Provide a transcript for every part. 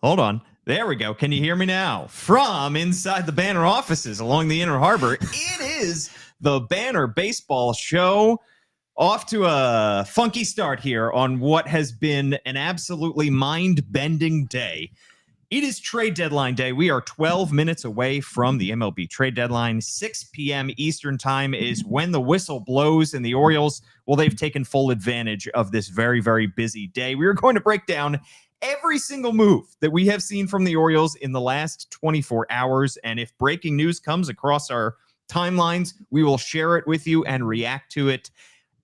hold on. There we go. Can you hear me now? From inside the Banner offices along the Inner Harbor, it is the Banner Baseball Show. Off to a funky start here on what has been an absolutely mind-bending day. It is trade deadline day. We are 12 minutes away from the MLB trade deadline. 6 p.m. Eastern time is when the whistle blows, and the Orioles, well, they've taken full advantage of this very, very busy day. We are going to break down every single move that we have seen from the Orioles in the last 24 hours. And if breaking news comes across our timelines, we will share it with you and react to it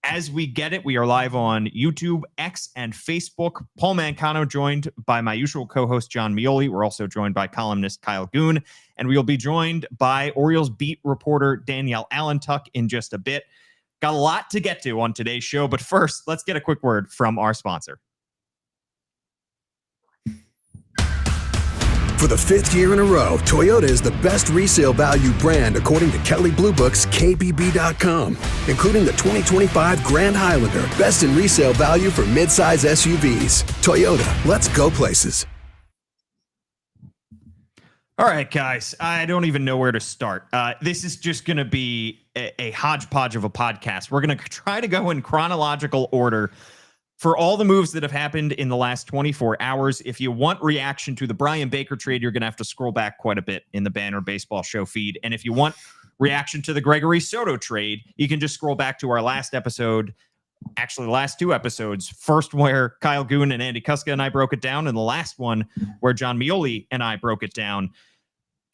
as we get it. We are live on YouTube, X, and Facebook. Paul Mancano joined by my usual co-host, John Meoli. We're also joined by columnist Kyle Goon, and we will be joined by Orioles beat reporter Danielle Allentuck in just a bit. Got a lot to get to on today's show, but first, let's get a quick word from our sponsor. For the fifth year in a row, Toyota is the best resale value brand according to Kelley Blue Book's KBB.com, including the 2025 Grand Highlander, best in resale value for midsize SUVs. Toyota, let's go places. All right, guys, I don't even know where to start. This is just going to be a hodgepodge of a podcast. We're going to try to go in chronological order for all the moves that have happened in the last 24 hours. If you want reaction to the Brian Baker trade, you're going to have to scroll back quite a bit in the Banner Baseball Show feed. And if you want reaction to the Gregory Soto trade, you can just scroll back to our last episode, actually the last two episodes. First, where Kyle Goon and Andy Kuska and I broke it down, and the last one where John Meoli and I broke it down.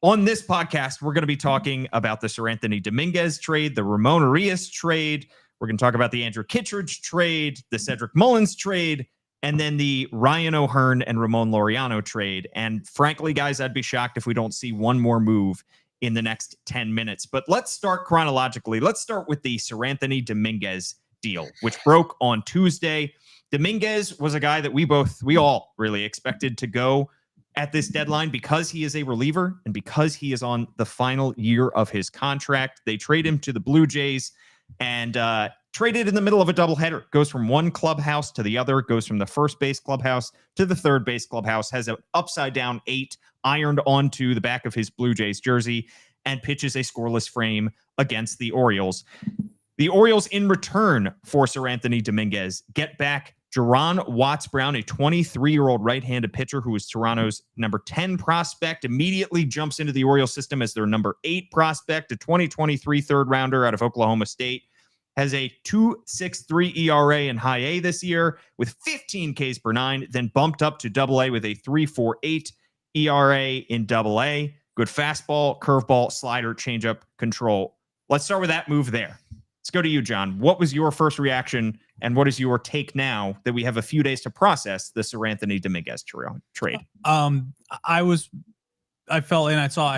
On this podcast, we're going to be talking about the Seranthony Domínguez trade, the Ramón Urías trade. We're going to talk about the Andrew Kittredge trade, the Cedric Mullins trade, and then the Ryan O'Hearn and Ramón Laureano trade. And frankly, guys, I'd be shocked if we don't see one more move in the next 10 minutes. But let's start chronologically. Let's start with the Seranthony Domínguez deal, which broke on Tuesday. Domínguez was a guy that we all really expected to go at this deadline because he is a reliever and because he is on the final year of his contract. They trade him to the Blue Jays and traded in the middle of a doubleheader. Goes from one clubhouse to the other, goes from the first base clubhouse to the third base clubhouse, has an upside down 8 ironed onto the back of his Blue Jays jersey, and pitches a scoreless frame against the Orioles. The Orioles, in return for Seranthony Domínguez, get back Jerron Watts-Brown, a 23-year-old right-handed pitcher who was Toronto's number 10 prospect, immediately jumps into the Orioles system as their number 8 prospect, a 2023 third-rounder out of Oklahoma State. Has a 2.63 ERA in high A this year with 15 Ks per 9, then bumped up to Double-A with a 3.48 ERA in Double-A. Good fastball, curveball, slider, changeup, control. Let's start with that move there. Let's go to you, John. What was your first reaction, and what is your take now that we have a few days to process the Seranthony Domínguez trade? I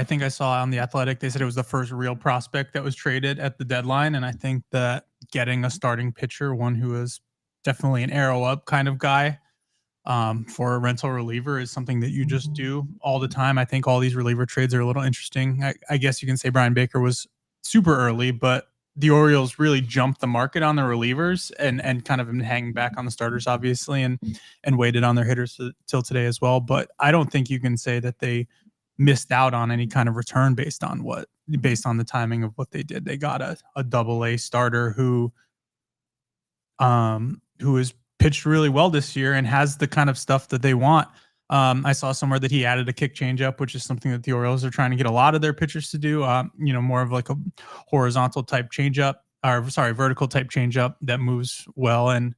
think I saw on The Athletic, they said it was the first real prospect that was traded at the deadline. And I think that getting a starting pitcher, one who is definitely an arrow up kind of guy, for a rental reliever is something that you just do all the time. I think all these reliever trades are a little interesting. I guess you can say Brian Baker was super early, but the Orioles really jumped the market on the relievers and kind of been hanging back on the starters, obviously, and waited on their hitters till today as well. But I don't think you can say that they missed out on any kind of return based on the timing of what they did. They got a Double-A starter who has pitched really well this year and has the kind of stuff that they want. I saw somewhere that he added a kick changeup, which is something that the Orioles are trying to get a lot of their pitchers to do. More of like a horizontal type changeup, vertical type changeup that moves well and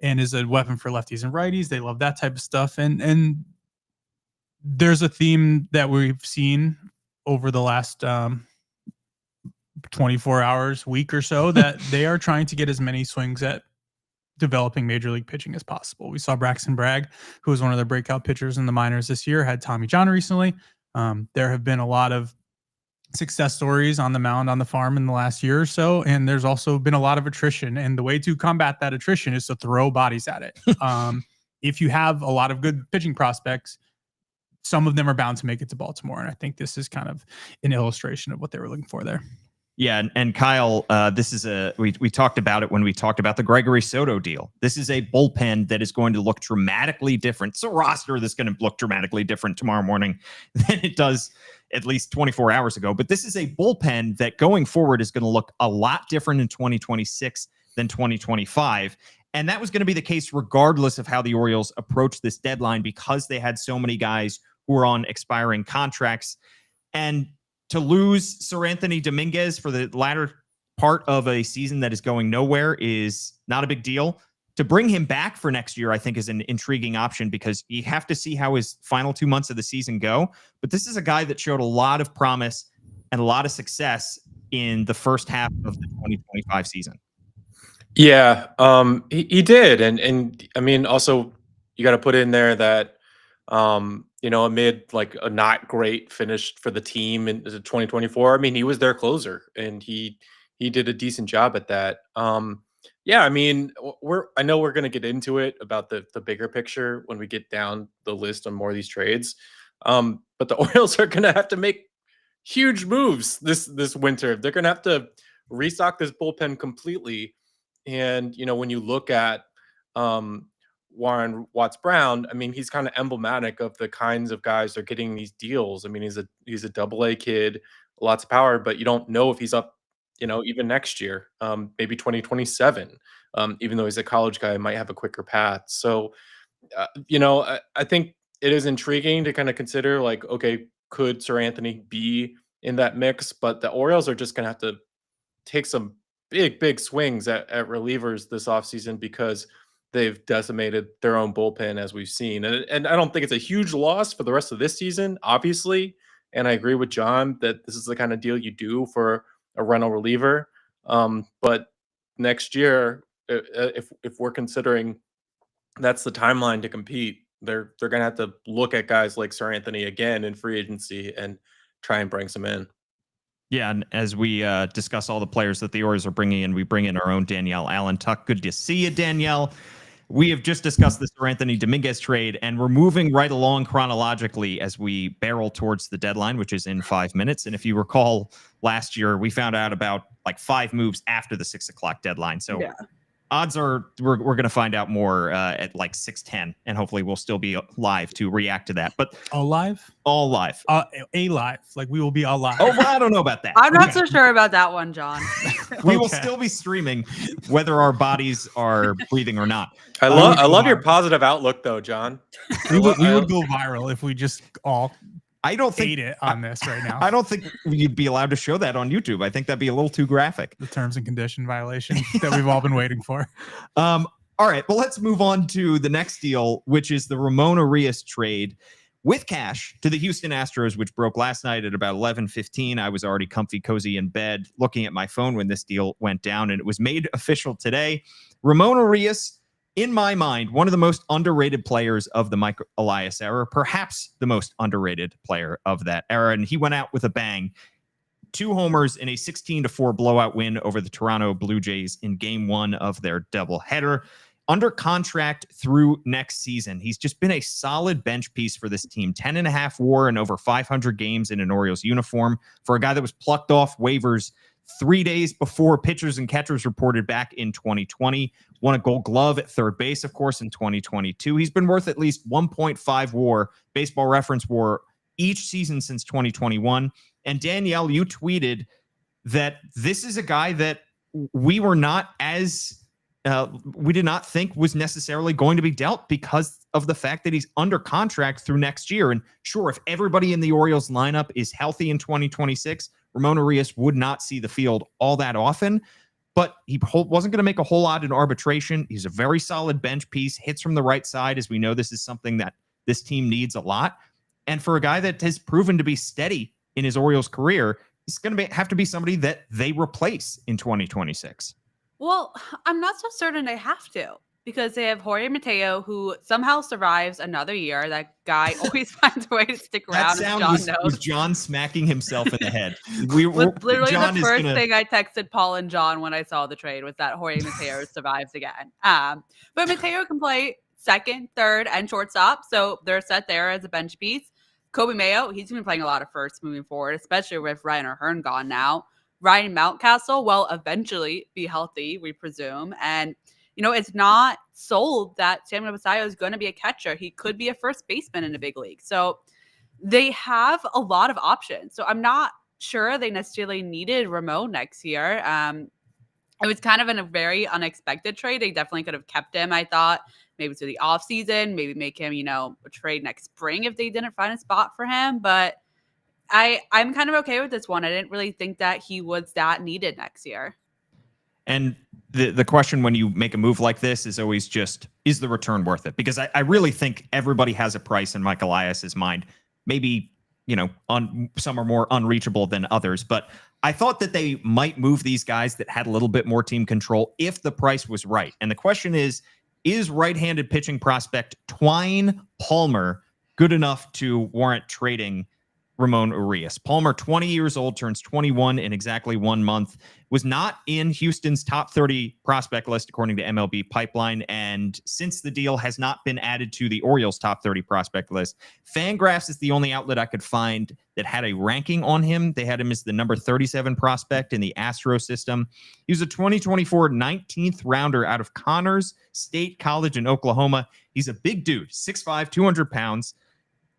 is a weapon for lefties and righties. They love that type of stuff. And there's a theme that we've seen over the last 24 hours, week or so, that they are trying to get as many swings at developing major league pitching as possible. We saw Braxton Bragg, who was one of their breakout pitchers in the minors this year, had Tommy John recently. There have been a lot of success stories on the mound, on the farm in the last year or so, and there's also been a lot of attrition. And the way to combat that attrition is to throw bodies at it. If you have a lot of good pitching prospects, some of them are bound to make it to Baltimore. And I think this is kind of an illustration of what they were looking for there. Yeah, and Kyle, this is we talked about it when we talked about the Gregory Soto deal. This is a bullpen that is going to look dramatically different. It's a roster that's going to look dramatically different tomorrow morning than it does at least 24 hours ago. But this is a bullpen that going forward is going to look a lot different in 2026 than 2025. And that was going to be the case regardless of how the Orioles approached this deadline, because they had so many guys who were on expiring contracts. And to lose Seranthony Domínguez for the latter part of a season that is going nowhere is not a big deal. To bring him back for next year, I think, is an intriguing option, because you have to see how his final 2 months of the season go. But this is a guy that showed a lot of promise and a lot of success in the first half of the 2025 season. Yeah, he did. And I mean, also, you got to put in there that, amid like a not great finish for the team in 2024, I mean, he was their closer, and he did a decent job at that. Yeah, I mean, I know we're going to get into it about the bigger picture when we get down the list on more of these trades. But the Orioles are going to have to make huge moves this winter. They're going to have to restock this bullpen completely. And, when you look at Warren Watts-Brown, I mean, he's kind of emblematic of the kinds of guys they're getting these deals. I mean, he's a double-A kid, lots of power, but you don't know if he's up, even next year, maybe 2027, even though he's a college guy, might have a quicker path. So, I think it is intriguing to kind of consider, like, okay, could Seranthony be in that mix? But the Orioles are just going to have to take some big swings at relievers this offseason, because they've decimated their own bullpen, as we've seen. And I don't think it's a huge loss for the rest of this season, obviously. And I agree with John that this is the kind of deal you do for a rental reliever. But next year, if we're considering that's the timeline to compete, they're going to have to look at guys like Seranthony again in free agency and try and bring some in. Yeah, and as we discuss all the players that the Orioles are bringing in, we bring in our own Danielle Allentuck. Good to see you, Danielle. We have just discussed the Seranthony Domínguez trade, and we're moving right along chronologically as we barrel towards the deadline, which is in 5 minutes. And if you recall, last year, we found out about like 5 moves after the 6 o'clock deadline. So yeah, odds are we're going to find out more at like 6:10, and hopefully we'll still be live to react to that. But all live, like we will be all live. Oh, well, I don't know about that. I'm not so sure about that one, John. We will still be streaming, whether our bodies are breathing or not. I love your positive outlook, though, John. we would go viral if we just all. I don't think it on this right now. I don't think you'd be allowed to show that on YouTube. I think that'd be a little too graphic. The terms and condition violation that we've all been waiting for. All right, well, let's move on to the next deal, which is the Ramón Urías trade with cash to the Houston Astros, which broke last night at about 11:15. I was already comfy, cozy in bed looking at my phone when this deal went down, and it was made official today. Ramón Urías, in my mind, one of the most underrated players of the Mike Elias era, perhaps the most underrated player of that era. And he went out with a bang. 2 homers in a 16-4 blowout win over the Toronto Blue Jays in game 1 of their doubleheader. Under contract through next season. He's just been a solid bench piece for this team. 10.5 WAR and over 500 games in an Orioles uniform for a guy that was plucked off waivers 3 days before pitchers and catchers reported back in 2020. Won a Gold Glove at third base, of course, in 2022. He's been worth at least 1.5 WAR, Baseball Reference WAR, each season since 2021. And Danielle, you tweeted that this is a guy that we were not as we did not think was necessarily going to be dealt because of the fact that he's under contract through next year. And sure, if everybody in the Orioles lineup is healthy in 2026, Ramón Urías would not see the field all that often, but he wasn't going to make a whole lot in arbitration. He's a very solid bench piece, hits from the right side, as we know this is something that this team needs a lot. And for a guy that has proven to be steady in his Orioles career, he's going to have to be somebody that they replace in 2026. Well, I'm not so certain they have to, because they have Jorge Mateo, who somehow survives another year. That guy always finds a way to stick around. That sound was John smacking himself in the head. Literally John the first thing I texted Paul and John when I saw the trade was that Jorge Mateo survives again. But Mateo can play second, third, and shortstop, so they're set there as a bench piece. Kobe Mayo, he's been playing a lot of first moving forward, especially with Ryan O'Hearn gone now. Ryan Mountcastle will eventually be healthy, we presume. And, it's not sold that Samuel Basallo is going to be a catcher. He could be a first baseman in a big league. So they have a lot of options. So I'm not sure they necessarily needed Ramón next year. It was kind of in a very unexpected trade. They definitely could have kept him, I thought, maybe to the offseason, maybe make him, a trade next spring if they didn't find a spot for him. But I'm kind of okay with this one. I didn't really think that he was that needed next year. And the question when you make a move like this is always just, is the return worth it? Because I really think everybody has a price in Mike Elias's mind. Maybe, some are more unreachable than others. But I thought that they might move these guys that had a little bit more team control if the price was right. And the question is right-handed pitching prospect Twine Palmer good enough to warrant trading Ramón Urías? Palmer, 20 years old, turns 21 in exactly 1 month, was not in Houston's top 30 prospect list, according to MLB Pipeline. And since the deal has not been added to the Orioles' top 30 prospect list, Fangraphs is the only outlet I could find that had a ranking on him. They had him as the number 37 prospect in the Astro system. He was a 2024 19th rounder out of Connors State College in Oklahoma. He's a big dude, 6'5", 200 pounds.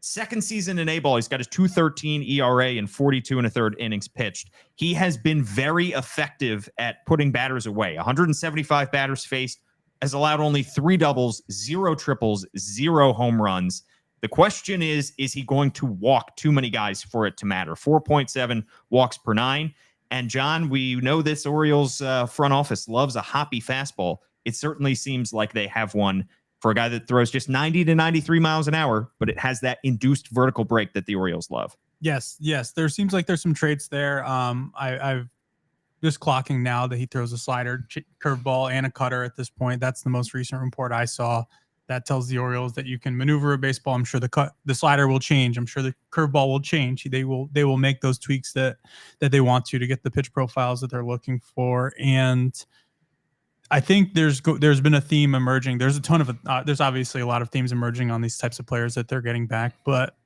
Second season in A-ball, he's got his 2.13 ERA and 42 1/3 innings pitched. He has been very effective at putting batters away. 175 batters faced, has allowed only 3 doubles, 0 triples, 0 home runs. The question is he going to walk too many guys for it to matter? 4.7 walks per 9. And John, we know this Orioles front office loves a hoppy fastball. It certainly seems like they have one for a guy that throws just 90 to 93 miles an hour, but it has that induced vertical break that the Orioles love. Yes. There seems like there's some traits there. I've just clocking now that he throws a slider, curveball, and a cutter at this point. That's the most recent report I saw. That tells the Orioles that you can maneuver a baseball. I'm sure the slider will change. I'm sure the curveball will change. They will make those tweaks that they want to get the pitch profiles that they're looking for. And I think there's been a theme emerging. There's a ton of there's obviously a lot of themes emerging on these types of players that they're getting back, but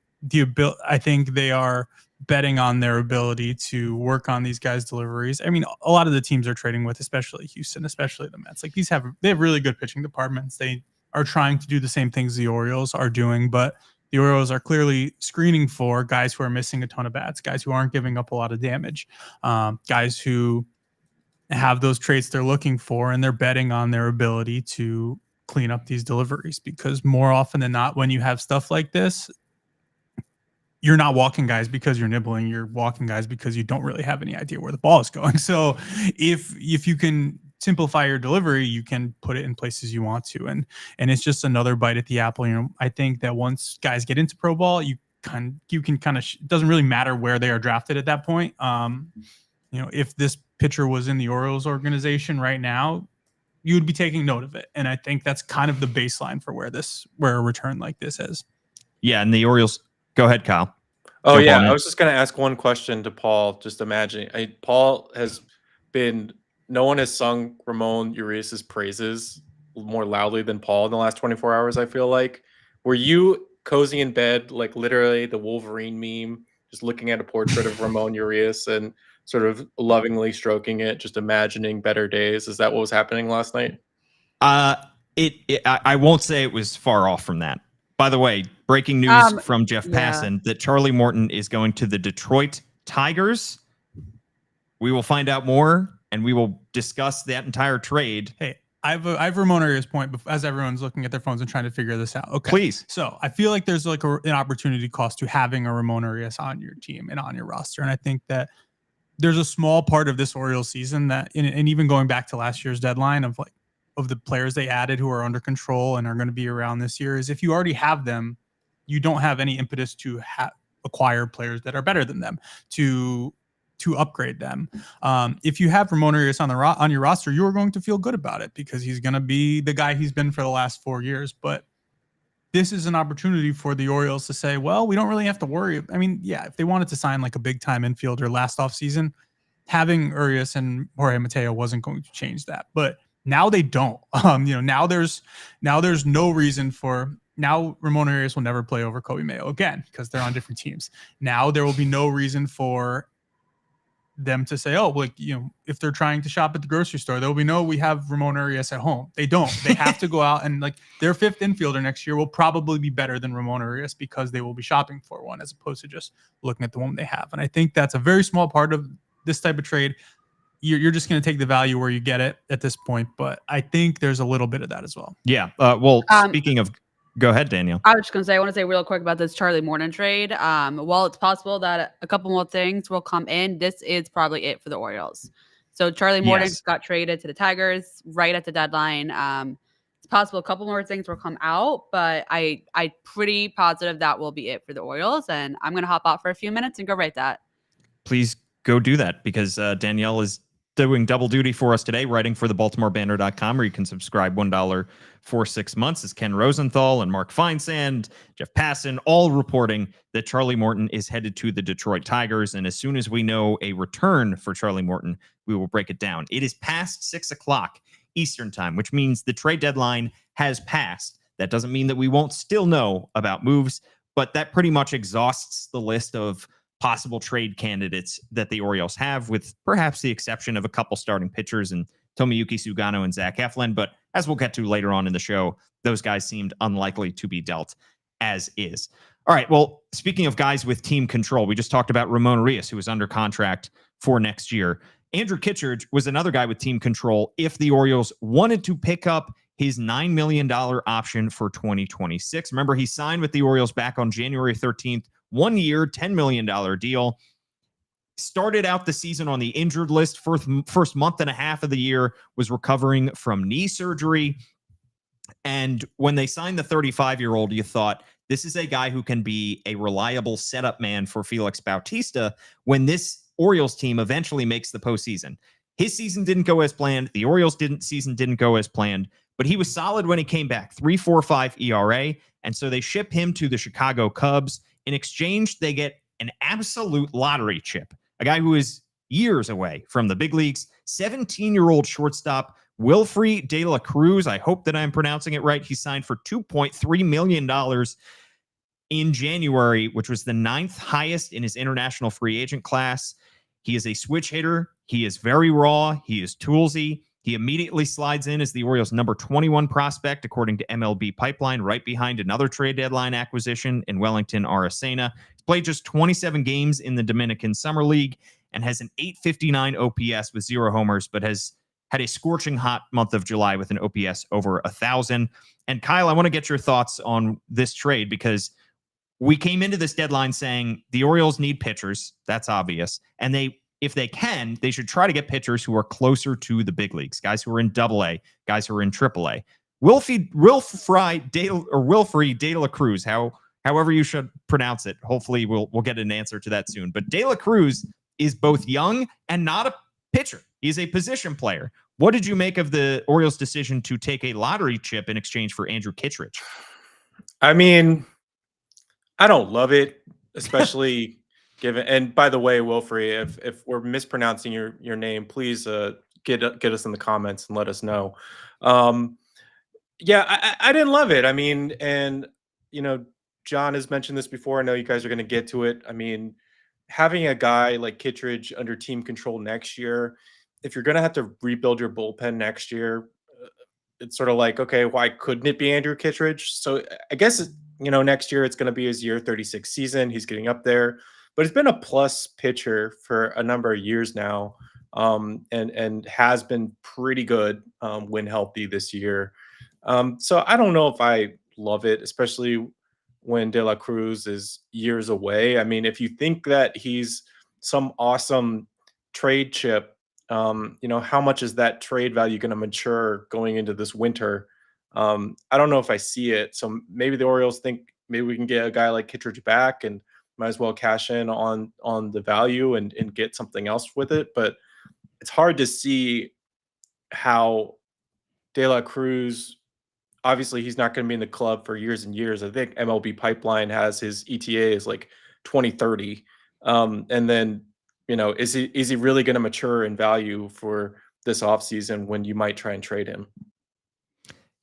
I think they are betting on their ability to work on these guys' deliveries. I mean, a lot of the teams are trading with, especially Houston, especially the Mets. Like they have really good pitching departments. They are trying to do the same things the Orioles are doing, but the Orioles are clearly screening for guys who are missing a ton of bats, guys who aren't giving up a lot of damage, guys who have those traits they're looking for, and they're betting on their ability to clean up these deliveries, because more often than not, when you have stuff like this, you're not walking guys because you're nibbling. You're walking guys because you don't really have any idea where the ball is going. So if you can simplify your delivery, you can put it in places you want to. And it's just another bite at the apple. I think that once guys get into pro ball, you can kind of, it doesn't really matter where they are drafted at that point. If this pitcher was in the Orioles organization right now, you would be taking note of it. And I think that's kind of the baseline for where a return like this is. Yeah. And the Orioles, go ahead, Kyle. Oh, yeah. I was just going to ask one question to Paul. Just imagine, Paul has been, no one has sung Ramón Urías' praises more loudly than Paul in the last 24 hours, I feel like. Were you cozy in bed, like literally the Wolverine meme, just looking at a portrait of Ramón Urías and sort of lovingly stroking it, just imagining better days? Is that what was happening last night? I won't say it was far off from that. By the way, breaking news from Jeff Passan that Charlie Morton is going to the Detroit Tigers. We will find out more, and we will discuss that entire trade. Hey, I've Ramón Urías' point as everyone's looking at their phones and trying to figure this out. Okay, please. So I feel like there's like an opportunity cost to having a Ramón Urías on your team and on your roster, and I think that there's a small part of this Orioles season that, and even going back to last year's deadline of the players they added who are under control and are going to be around this year, is if you already have them, you don't have any impetus to acquire players that are better than them, to upgrade them. If you have Ramón Urías on your roster, you're going to feel good about it because he's going to be the guy he's been for the last 4 years. But this is an opportunity for the Orioles to say, well, we don't really have to worry. I mean, yeah, if they wanted to sign like a big time infielder last offseason, having Urías and Jorge Mateo wasn't going to change that. But now they don't. Now there's no reason for. Now Ramón Urías will never play over Kobe Mayo again because they're on different teams. Now there will be no reason for them to say, oh, like, if they're trying to shop at the grocery store, we know we have Ramón Urías at home. They don't. They have to go out and, like, their fifth infielder next year will probably be better than Ramón Urías because they will be shopping for one as opposed to just looking at the one they have. And I think that's a very small part of this type of trade. You're just going to take the value where you get it at this point. But I think there's a little bit of that as well. Yeah. Speaking of, go ahead, Danielle. I was just going to say, I want to say real quick about this Charlie Morton trade. While it's possible that a couple more things will come in, this is probably it for the Orioles. So Charlie Morton got traded to the Tigers right at the deadline. It's possible a couple more things will come out, but I'm pretty positive that will be it for the Orioles. And I'm going to hop out for a few minutes and go write that. Please go do that, because Danielle is doing double duty for us today, writing for the BaltimoreBanner.com, where you can subscribe $1 for 6 months. As Ken Rosenthal and Mark Feinsand, Jeff Passan, all reporting that Charlie Morton is headed to the Detroit Tigers. And as soon as we know a return for Charlie Morton, we will break it down. It is past 6 o'clock Eastern time, which means the trade deadline has passed. That doesn't mean that we won't still know about moves, but that pretty much exhausts the list of possible trade candidates that the Orioles have, with perhaps the exception of a couple starting pitchers and Tomoyuki Sugano and Zach Eflin. But as we'll get to later on in the show, those guys seemed unlikely to be dealt as is. All right. Well, speaking of guys with team control, we just talked about Ramón Urías, who is under contract for next year. Andrew Kittredge was another guy with team control if the Orioles wanted to pick up his $9 million option for 2026. Remember, he signed with the Orioles back on January 13th, 1 year, $10 million deal. Started out the season on the injured list. First month and a half of the year was recovering from knee surgery. And when they signed the 35-year-old, you thought, this is a guy who can be a reliable setup man for Felix Bautista when this Orioles team eventually makes the postseason. His season didn't go as planned. The Orioles season didn't go as planned, but he was solid when he came back. 3.45 ERA. And so they ship him to the Chicago Cubs. In exchange, they get an absolute lottery chip, a guy who is years away from the big leagues. 17-year-old shortstop Wilfrey De La Cruz. I hope that I'm pronouncing it right. He signed for $2.3 million in January, which was the 9th highest in his international free agent class. He is a switch hitter. He is very raw. He is toolsy. He immediately slides in as the Orioles' number 21 prospect, according to MLB Pipeline, right behind another trade deadline acquisition in Wellington Aracena. He's played just 27 games in the Dominican Summer League and has an .859 OPS with 0 homers, but has had a scorching hot month of July with an OPS over 1,000. And Kyle, I want to get your thoughts on this trade, because we came into this deadline saying the Orioles need pitchers. That's obvious. And if they can, they should try to get pitchers who are closer to the big leagues, guys who are in AA, guys who are in AAA. Wilfrey De La Cruz, however you should pronounce it. Hopefully we'll get an answer to that soon. But De La Cruz is both young and not a pitcher. He's a position player. What did you make of the Orioles' decision to take a lottery chip in exchange for Andrew Kittredge? I mean, I don't love it, especially given. And by the way, Wilfrey, if we're mispronouncing your name, please get us in the comments and let us know. Yeah, I didn't love it. I mean, and John has mentioned this before. I know you guys are going to get to it. I mean, having a guy like Kittredge under team control next year, if you're going to have to rebuild your bullpen next year, it's sort of like, okay, why couldn't it be Andrew Kittredge? So I guess next year it's going to be his year 36 season. He's getting up there, but it's been a plus pitcher for a number of years now, and has been pretty good when healthy this year. So I don't know if I love it, especially when De La Cruz is years away. I mean, if you think that he's some awesome trade chip, how much is that trade value going to mature going into this winter? I don't know if I see it. So maybe the Orioles think maybe we can get a guy like Kittredge back and might as well cash in on the value and get something else with it. But it's hard to see how De La Cruz, obviously he's not going to be in the club for years and years. I think MLB Pipeline has his ETA is like 2030. And then, is he really going to mature in value for this offseason when you might try and trade him?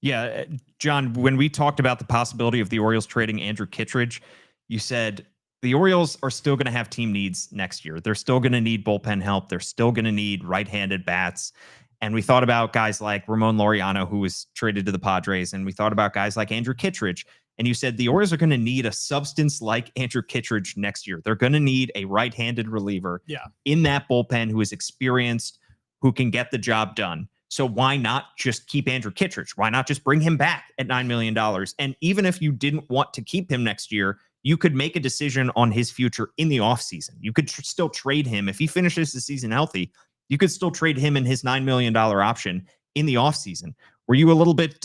Yeah, John, when we talked about the possibility of the Orioles trading Andrew Kittredge, you said the Orioles are still going to have team needs next year. They're still going to need bullpen help. They're still going to need right-handed bats. And we thought about guys like Ramón Laureano, who was traded to the Padres. And we thought about guys like Andrew Kittredge. And you said the Orioles are going to need a substance like Andrew Kittredge next year. They're going to need a right-handed reliever in that bullpen who is experienced, who can get the job done. So why not just keep Andrew Kittredge? Why not just bring him back at $9 million? And even if you didn't want to keep him next year, you could make a decision on his future in the offseason. You could still trade him. If he finishes the season healthy, you could still trade him and his $9 million option in the offseason. Were you a little bit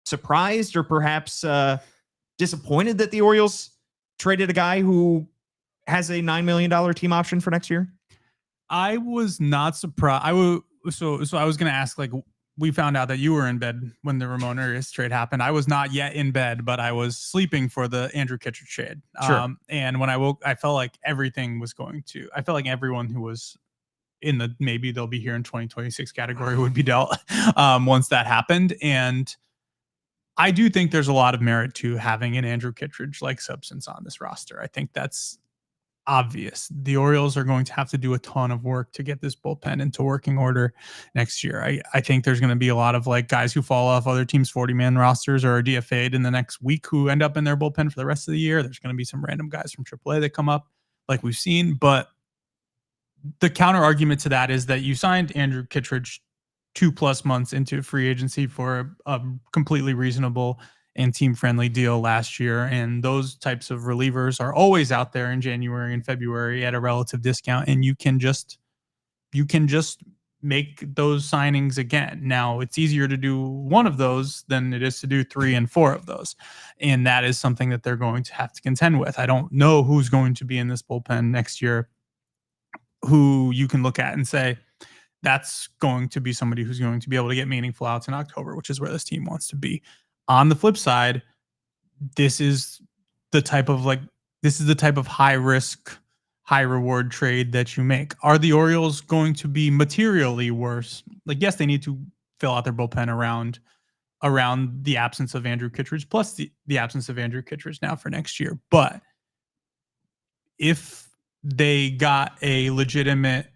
surprised or perhaps disappointed that the Orioles traded a guy who has a $9 million team option for next year? I was not surprised. So I was going to ask, like, we found out that you were in bed when the Ramón Urías trade happened. I was not yet in bed, but I was sleeping for the Andrew Kittredge trade. Sure. And when I woke, I felt like everything was I felt like everyone who was in the maybe they'll be here in 2026 category would be dealt once that happened. And I do think there's a lot of merit to having an Andrew Kittredge like substance on this roster. I think that's obvious. The Orioles are going to have to do a ton of work to get this bullpen into working order next year. I think there's going to be a lot of like guys who fall off other teams' 40-man rosters or are DFA'd in the next week who end up in their bullpen for the rest of the year. There's going to be some random guys from AAA that come up like we've seen. But the counter argument to that is that you signed Andrew Kittredge 2+ months into free agency for a completely reasonable and team-friendly deal last year. And those types of relievers are always out there in January and February at a relative discount. And you can just make those signings again. Now, it's easier to do one of those than it is to do 3 and 4 of those. And that is something that they're going to have to contend with. I don't know who's going to be in this bullpen next year who you can look at and say, that's going to be somebody who's going to be able to get meaningful outs in October, which is where this team wants to be. On the flip side, this is the type of high risk, high reward trade that you make. Are the Orioles going to be materially worse? Like, yes, they need to fill out their bullpen around the absence of Andrew Kittredge, plus the absence of Andrew Kittredge now for next year. But if they got a legitimate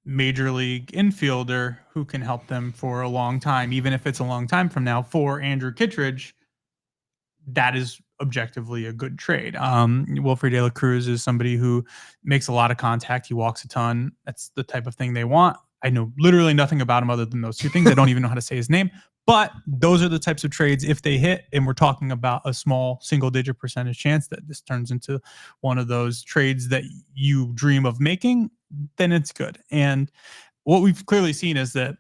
major league infielder who can help them for a long time, even if it's a long time from now, for Andrew Kittredge, that is objectively a good trade. Wilfred De La Cruz is somebody who makes a lot of contact. He walks a ton. That's the type of thing they want. I know literally nothing about him other than those two things. I don't even know how to say his name, but those are the types of trades, if they hit, and we're talking about a small single-digit percentage chance that this turns into one of those trades that you dream of making, then it's good. And what we've clearly seen is that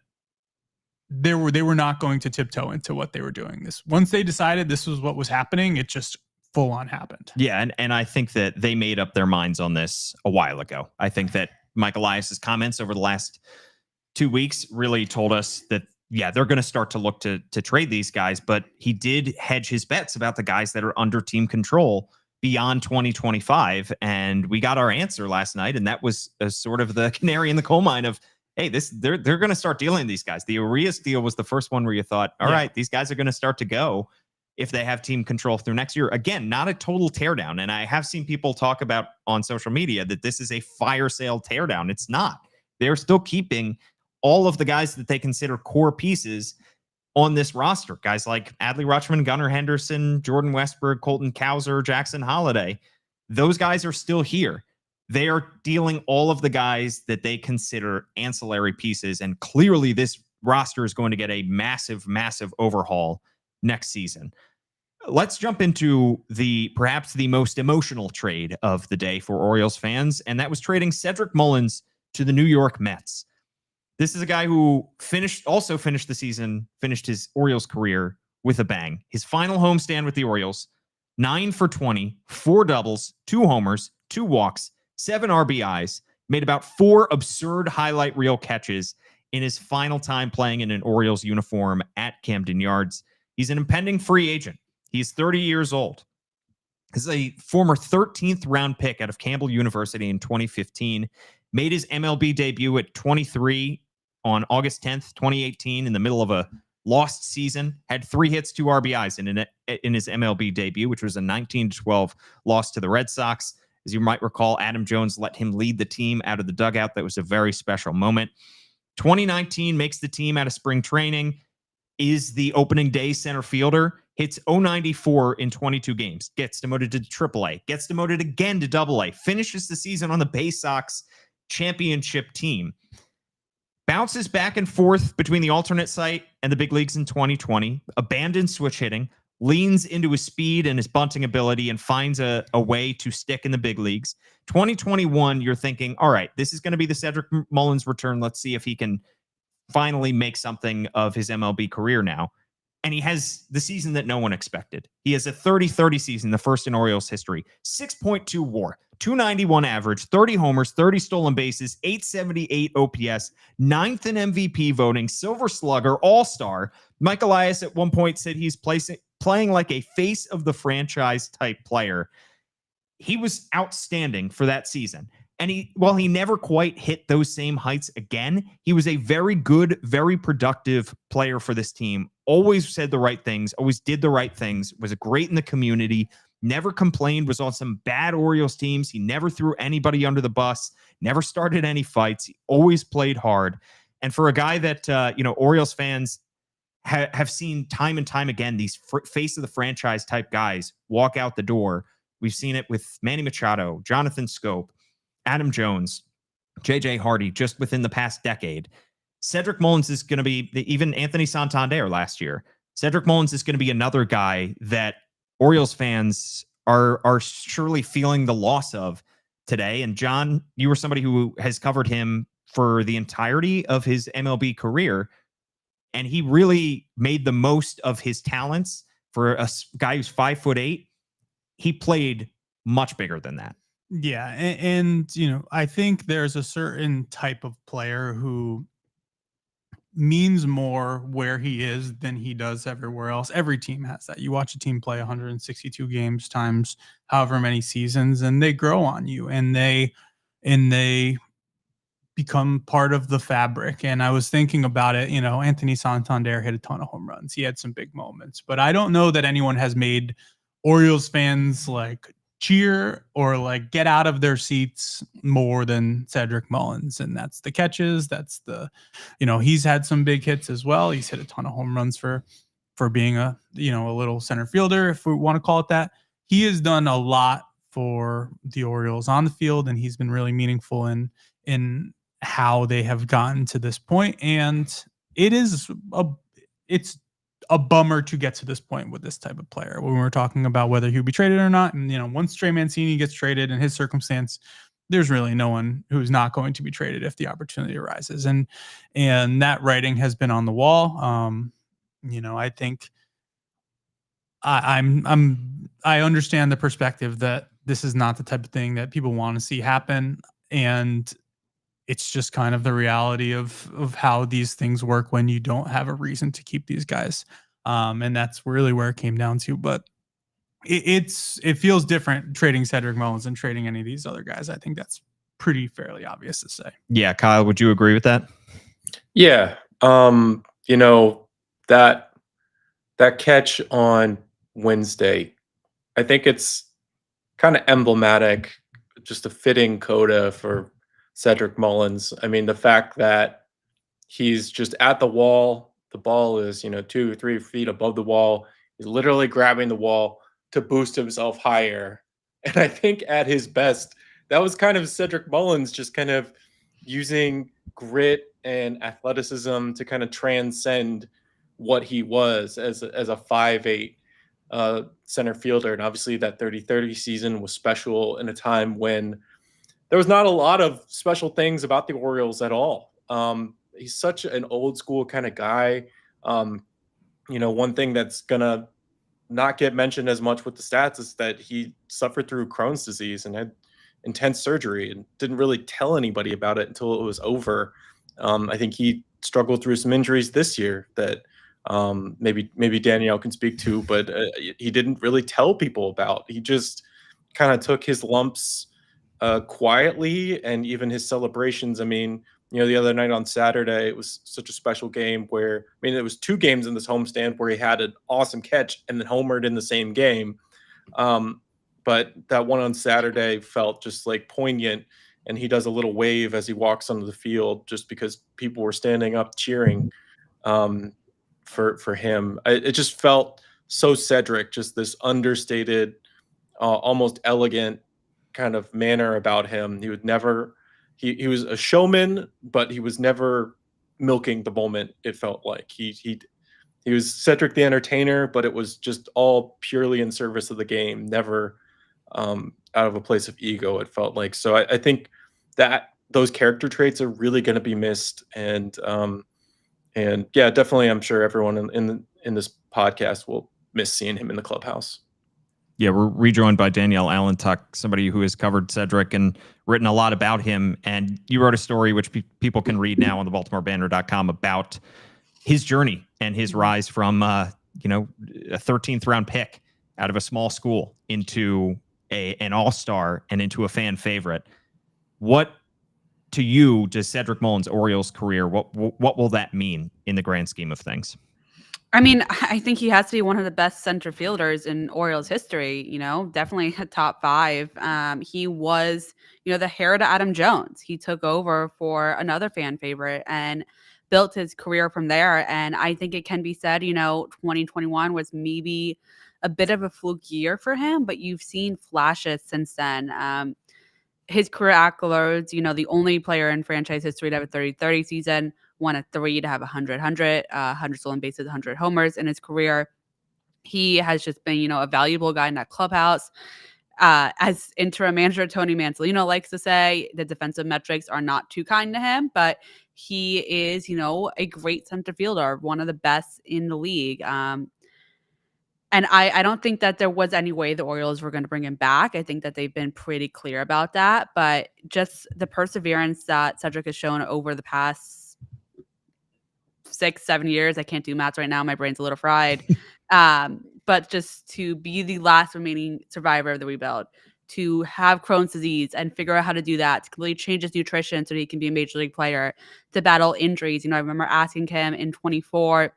they were not going to tiptoe into what they were doing. Once they decided this was what was happening, it just full on happened. Yeah, and I think that they made up their minds on this a while ago. I think that Mike Elias's comments over the last 2 weeks really told us that, yeah, they're going to start to look to trade these guys, but he did hedge his bets about the guys that are under team control beyond 2025. And we got our answer last night. And that was a sort of the canary in the coal mine of, hey, they're going to start dealing these guys. The Urías deal was the first one where you thought, all right, these guys are going to start to go if they have team control through next year. Again, not a total teardown. And I have seen people talk about on social media that this is a fire sale teardown. It's not. They're still keeping all of the guys that they consider core pieces on this roster. Guys like Adley Rutschman, Gunnar Henderson, Jordan Westberg, Colton Cowser, Jackson Holliday. Those guys are still here. They are dealing all of the guys that they consider ancillary pieces. And clearly this roster is going to get a massive, massive overhaul next season. Let's jump into perhaps the most emotional trade of the day for Orioles fans. And that was trading Cedric Mullins to the New York Mets. This is a guy who finished his Orioles career with a bang. His final homestand with the Orioles, 9 for 20, 4 doubles, 2 homers, 2 walks, 7 RBIs, made about 4 absurd highlight reel catches in his final time playing in an Orioles uniform at Camden Yards. He's an impending free agent. He's 30 years old. This is a former 13th round pick out of Campbell University in 2015. Made his MLB debut at 23 on August 10th, 2018, in the middle of a lost season. Had 3 hits, 2 RBIs in his MLB debut, which was a 19-12 loss to the Red Sox. As you might recall, Adam Jones let him lead the team out of the dugout. That was a very special moment. 2019 makes the team out of spring training, is the opening day center fielder, hits .094 in 22 games, gets demoted to AAA, gets demoted again to AA, finishes the season on the Bay Sox championship team. Bounces back and forth between the alternate site and the big leagues in 2020, abandons switch hitting, leans into his speed and his bunting ability, and finds a way to stick in the big leagues. 2021, you're thinking, all right, this is going to be the Cedric Mullins return. Let's see if he can finally make something of his MLB career now. And he has the season that no one expected. He has a 30-30 season, the first in Orioles history. 6.2 WAR, 291 average, 30 homers, 30 stolen bases, 878 OPS, 9th in MVP voting, Silver Slugger, All-Star. Mike Elias at one point said he's playing like a face of the franchise type player. He was outstanding for that season. And while he never quite hit those same heights again, he was a very good, very productive player for this team. Always said the right things, always did the right things, was great in the community, never complained, was on some bad Orioles teams. He never threw anybody under the bus, never started any fights. He always played hard. And for a guy that, Orioles fans have seen time and time again, these face of the franchise type guys walk out the door. We've seen it with Manny Machado, Jonathan Scope, Adam Jones, J.J. Hardy, just within the past decade. Cedric Mullins is going to be, even Anthony Santander last year. Cedric Mullins is going to be another guy that Orioles fans are surely feeling the loss of today. And John, you were somebody who has covered him for the entirety of his MLB career. And he really made the most of his talents. For a guy who's 5'8", he played much bigger than that. Yeah. And I think there's a certain type of player who means more where he is than he does everywhere else. Every team has that. You watch a team play 162 games times however many seasons, and they grow on you, and they become part of the fabric. And I was thinking about it, Anthony Santander hit a ton of home runs. He had some big moments, but I don't know that anyone has made Orioles fans like cheer or like get out of their seats more than Cedric Mullins. And that's the catches. That's the, he's had some big hits as well. He's hit a ton of home runs for being a little center fielder, if we want to call it that. He has done a lot for the Orioles on the field, and he's been really meaningful in how they have gotten to this point. And it's a bummer to get to this point with this type of player when we're talking about whether he would be traded or not. And, once Trey Mancini gets traded in his circumstance, there's really no one who's not going to be traded if the opportunity arises. And that writing has been on the wall. I think I understand the perspective that this is not the type of thing that people want to see happen. And it's just kind of the reality of how these things work when you don't have a reason to keep these guys. And that's really where it came down to. But it feels different trading Cedric Mullins than trading any of these other guys. I think that's pretty fairly obvious to say. Yeah. Kyle, would you agree with that? Yeah. That catch on Wednesday, I think it's kind of emblematic, just a fitting coda for Cedric Mullins. I mean, the fact that he's just at the wall, the ball is, 2 or 3 feet above the wall. He's literally grabbing the wall to boost himself higher. And I think at his best, that was kind of Cedric Mullins just kind of using grit and athleticism to kind of transcend what he was as a 5'8" center fielder. And obviously that 30-30 season was special in a time when there was not a lot of special things about the Orioles at all. He's such an old school kind of guy. One thing that's going to not get mentioned as much with the stats is that he suffered through Crohn's disease and had intense surgery and didn't really tell anybody about it until it was over. I think he struggled through some injuries this year that maybe Danielle can speak to, but he didn't really tell people about. He just kind of took his lumps quietly, and even his celebrations. I mean, the other night on Saturday, it was such a special game where, it was 2 games in this homestand where he had an awesome catch and then homered in the same game. But but that one on Saturday felt just like poignant. And he does a little wave as he walks onto the field just because people were standing up cheering for him. It just felt so Cedric, just this understated, almost elegant kind of manner about him. He would never, he was a showman, but he was never milking the moment. It felt like he was Cedric the entertainer, but it was just all purely in service of the game, never out of a place of ego, it felt like. So I think that those character traits are really going to be missed. And yeah, definitely, I'm sure everyone in this podcast will miss seeing him in the clubhouse. Yeah, we're rejoined by Danielle Allentuck, somebody who has covered Cedric and written a lot about him. And you wrote a story which people can read now on the BaltimoreBanner.com about his journey and his rise from a 13th round pick out of a small school into an all-star and into a fan favorite. What to you does Cedric Mullins' Orioles career, what will that mean in the grand scheme of things? I mean, I think he has to be one of the best center fielders in Orioles history, definitely a top 5. He was, the heir to Adam Jones. He took over for another fan favorite and built his career from there. And I think it can be said, 2021 was maybe a bit of a fluke year for him, but you've seen flashes since then. His career accolades, the only player in franchise history to have a 30-30 season, one at 3 to have 100 stolen bases, 100 homers in his career. He has just been, a valuable guy in that clubhouse. As interim manager Tony Mansolino likes to say, the defensive metrics are not too kind to him, but he is, a great center fielder, one of the best in the league. And I don't think that there was any way the Orioles were going to bring him back. I think that they've been pretty clear about that. But just the perseverance that Cedric has shown over the past 6-7 years. I can't do maths right now. My brain's a little fried. But just to be the last remaining survivor of the rebuild, to have Crohn's disease and figure out how to do that, to completely change his nutrition so that he can be a major league player, to battle injuries. I remember asking him in 24,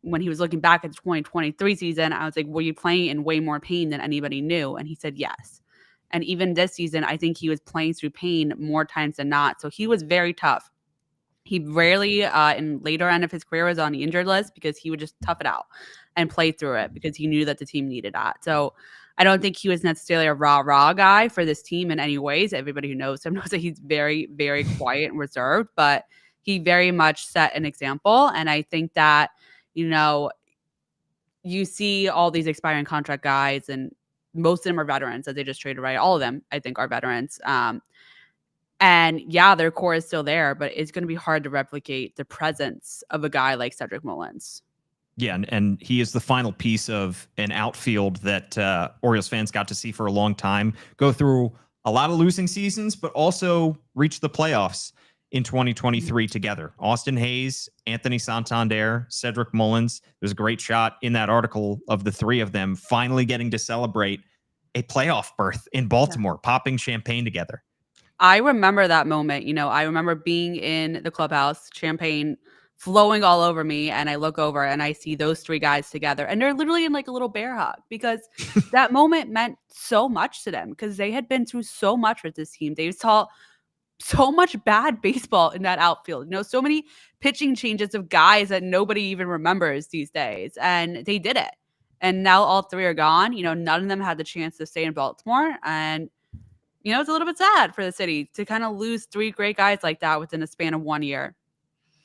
when he was looking back at the 2023 season, I was like, were you playing in way more pain than anybody knew? And he said yes. And even this season, I think he was playing through pain more times than not. So he was very tough. He rarely, in later end of his career, was on the injured list because he would just tough it out and play through it because he knew that the team needed that. So I don't think he was necessarily a rah-rah guy for this team in any ways. Everybody who knows him knows that he's very, very quiet and reserved, but he very much set an example. And I think that, you see all these expiring contract guys, and most of them are veterans that they just traded, right? All of them, I think, are veterans. And yeah, their core is still there, but it's going to be hard to replicate the presence of a guy like Cedric Mullins. Yeah, and he is the final piece of an outfield that Orioles fans got to see for a long time, go through a lot of losing seasons, but also reach the playoffs in 2023 together. Austin Hayes, Anthony Santander, Cedric Mullins. There's a great shot in that article of the three of them finally getting to celebrate a playoff berth in Baltimore, popping champagne together. I remember that moment. I remember being in the clubhouse, champagne flowing all over me, and I look over and I see those three guys together, and they're literally in like a little bear hug because that moment meant so much to them because they had been through so much with this team. They saw so much bad baseball in that outfield, so many pitching changes of guys that nobody even remembers these days, and they did it. And now all three are gone. None of them had the chance to stay in Baltimore, and it's a little bit sad for the city to kind of lose three great guys like that within a span of 1 year.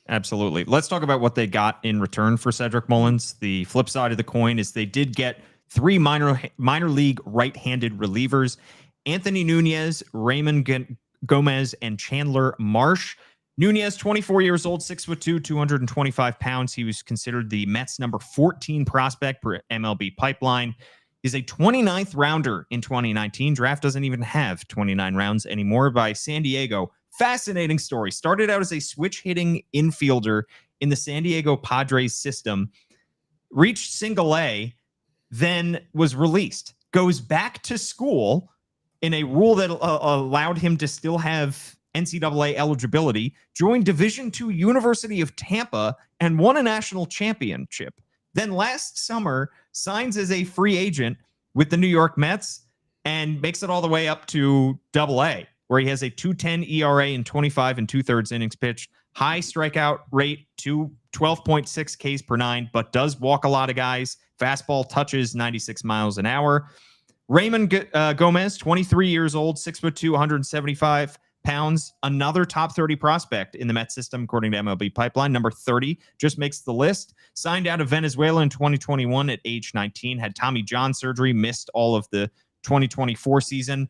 Absolutely. Let's talk about what they got in return for Cedric Mullins. The flip side of the coin is they did get 3 minor league right-handed relievers: Anthony Nunez, Raymond Gomez, and Chandler Marsh. Nunez, 24 years old, 6'2", 225 pounds. He was considered the Mets' number 14 prospect per MLB Pipeline. He's a 29th rounder in 2019. Draft doesn't even have 29 rounds anymore, by San Diego. Fascinating story. Started out as a switch-hitting infielder in the San Diego Padres system. Reached single A, then was released. Goes back to school in a rule that allowed him to still have NCAA eligibility. Joined Division II University of Tampa and won a national championship. Then last summer, signs as a free agent, with the New York Mets and makes it all the way up to AA, where he has a 2.10 ERA in 25 and 2/3 innings pitched, high strikeout rate to 12.6 Ks per nine, but does walk a lot of guys. Fastball touches 96 miles an hour. Raymond Gomez, 23 years old, 6'2", 175 pounds, another top 30 prospect in the Mets system, according to MLB Pipeline. Number 30 just makes the list. Signed out of Venezuela in 2021 at age 19, had Tommy John surgery, missed all of the 2024 season.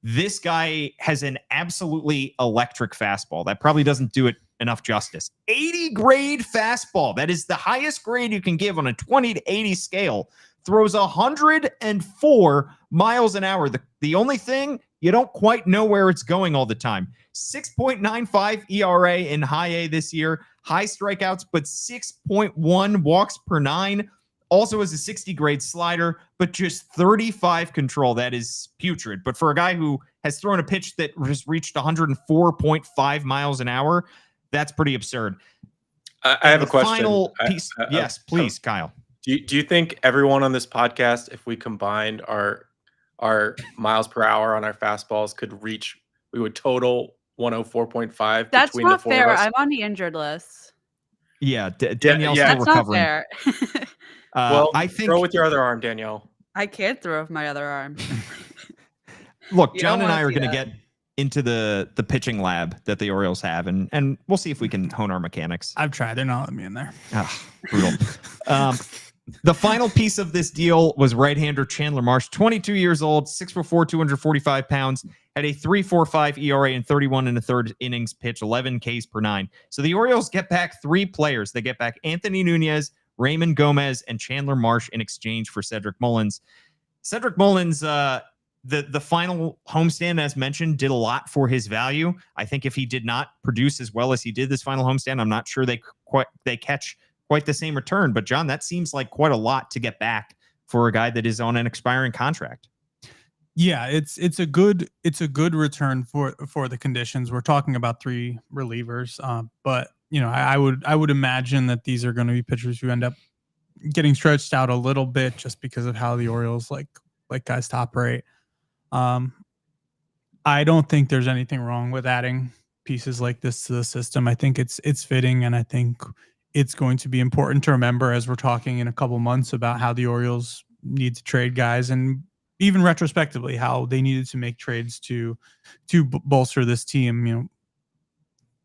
This guy has an absolutely electric fastball. That probably doesn't do it enough justice. 80 grade fastball. That is the highest grade you can give on a 20 to 80 scale. Throws 104 miles an hour. The only thing, you don't quite know where it's going all the time. 6.95 ERA in high A this year. High strikeouts, but 6.1 walks per nine. Also has a 60 grade slider, but just 35 control. That is putrid. But for a guy who has thrown a pitch that has reached 104.5 miles an hour, that's pretty absurd. I have a question. Final piece. Yes, please, Kyle. Do you think everyone on this podcast, if we combined our miles per hour on our fastballs, we would total 104.5? That's between not the four fair. of us? I'm on the injured list. Yeah, Danielle's yeah. still That's recovering. not fair. Well, I think throw with your other arm, Danielle. I can't throw with my other arm. Look, You John don't and wanna I are see going to that. get into the pitching lab that the Orioles have, and we'll see if we can hone our mechanics. I've tried. They're not letting me in there. Brutal. The final piece of this deal was right-hander Chandler Marsh, 22 years old, 6'4", 245 pounds, had a 3.45 ERA in 31 1/3 innings pitched, 11 Ks per nine. So the Orioles get back three players. They get back Anthony Nunez, Raymond Gomez, and Chandler Marsh in exchange for Cedric Mullins. Cedric Mullins, the final homestand, as mentioned, did a lot for his value. I think if he did not produce as well as he did this final homestand, I'm not sure they catch quite the same return. But John, that seems like quite a lot to get back for a guy that is on an expiring contract. Yeah, it's a good return for the conditions. We're talking about three relievers, but I would imagine that these are going to be pitchers who end up getting stretched out a little bit just because of how the Orioles like guys to operate. I don't think there's anything wrong with adding pieces like this to the system. I think it's fitting, and I think it's going to be important to remember as we're talking in a couple months about how the Orioles need to trade guys, and even retrospectively how they needed to make trades to bolster this team.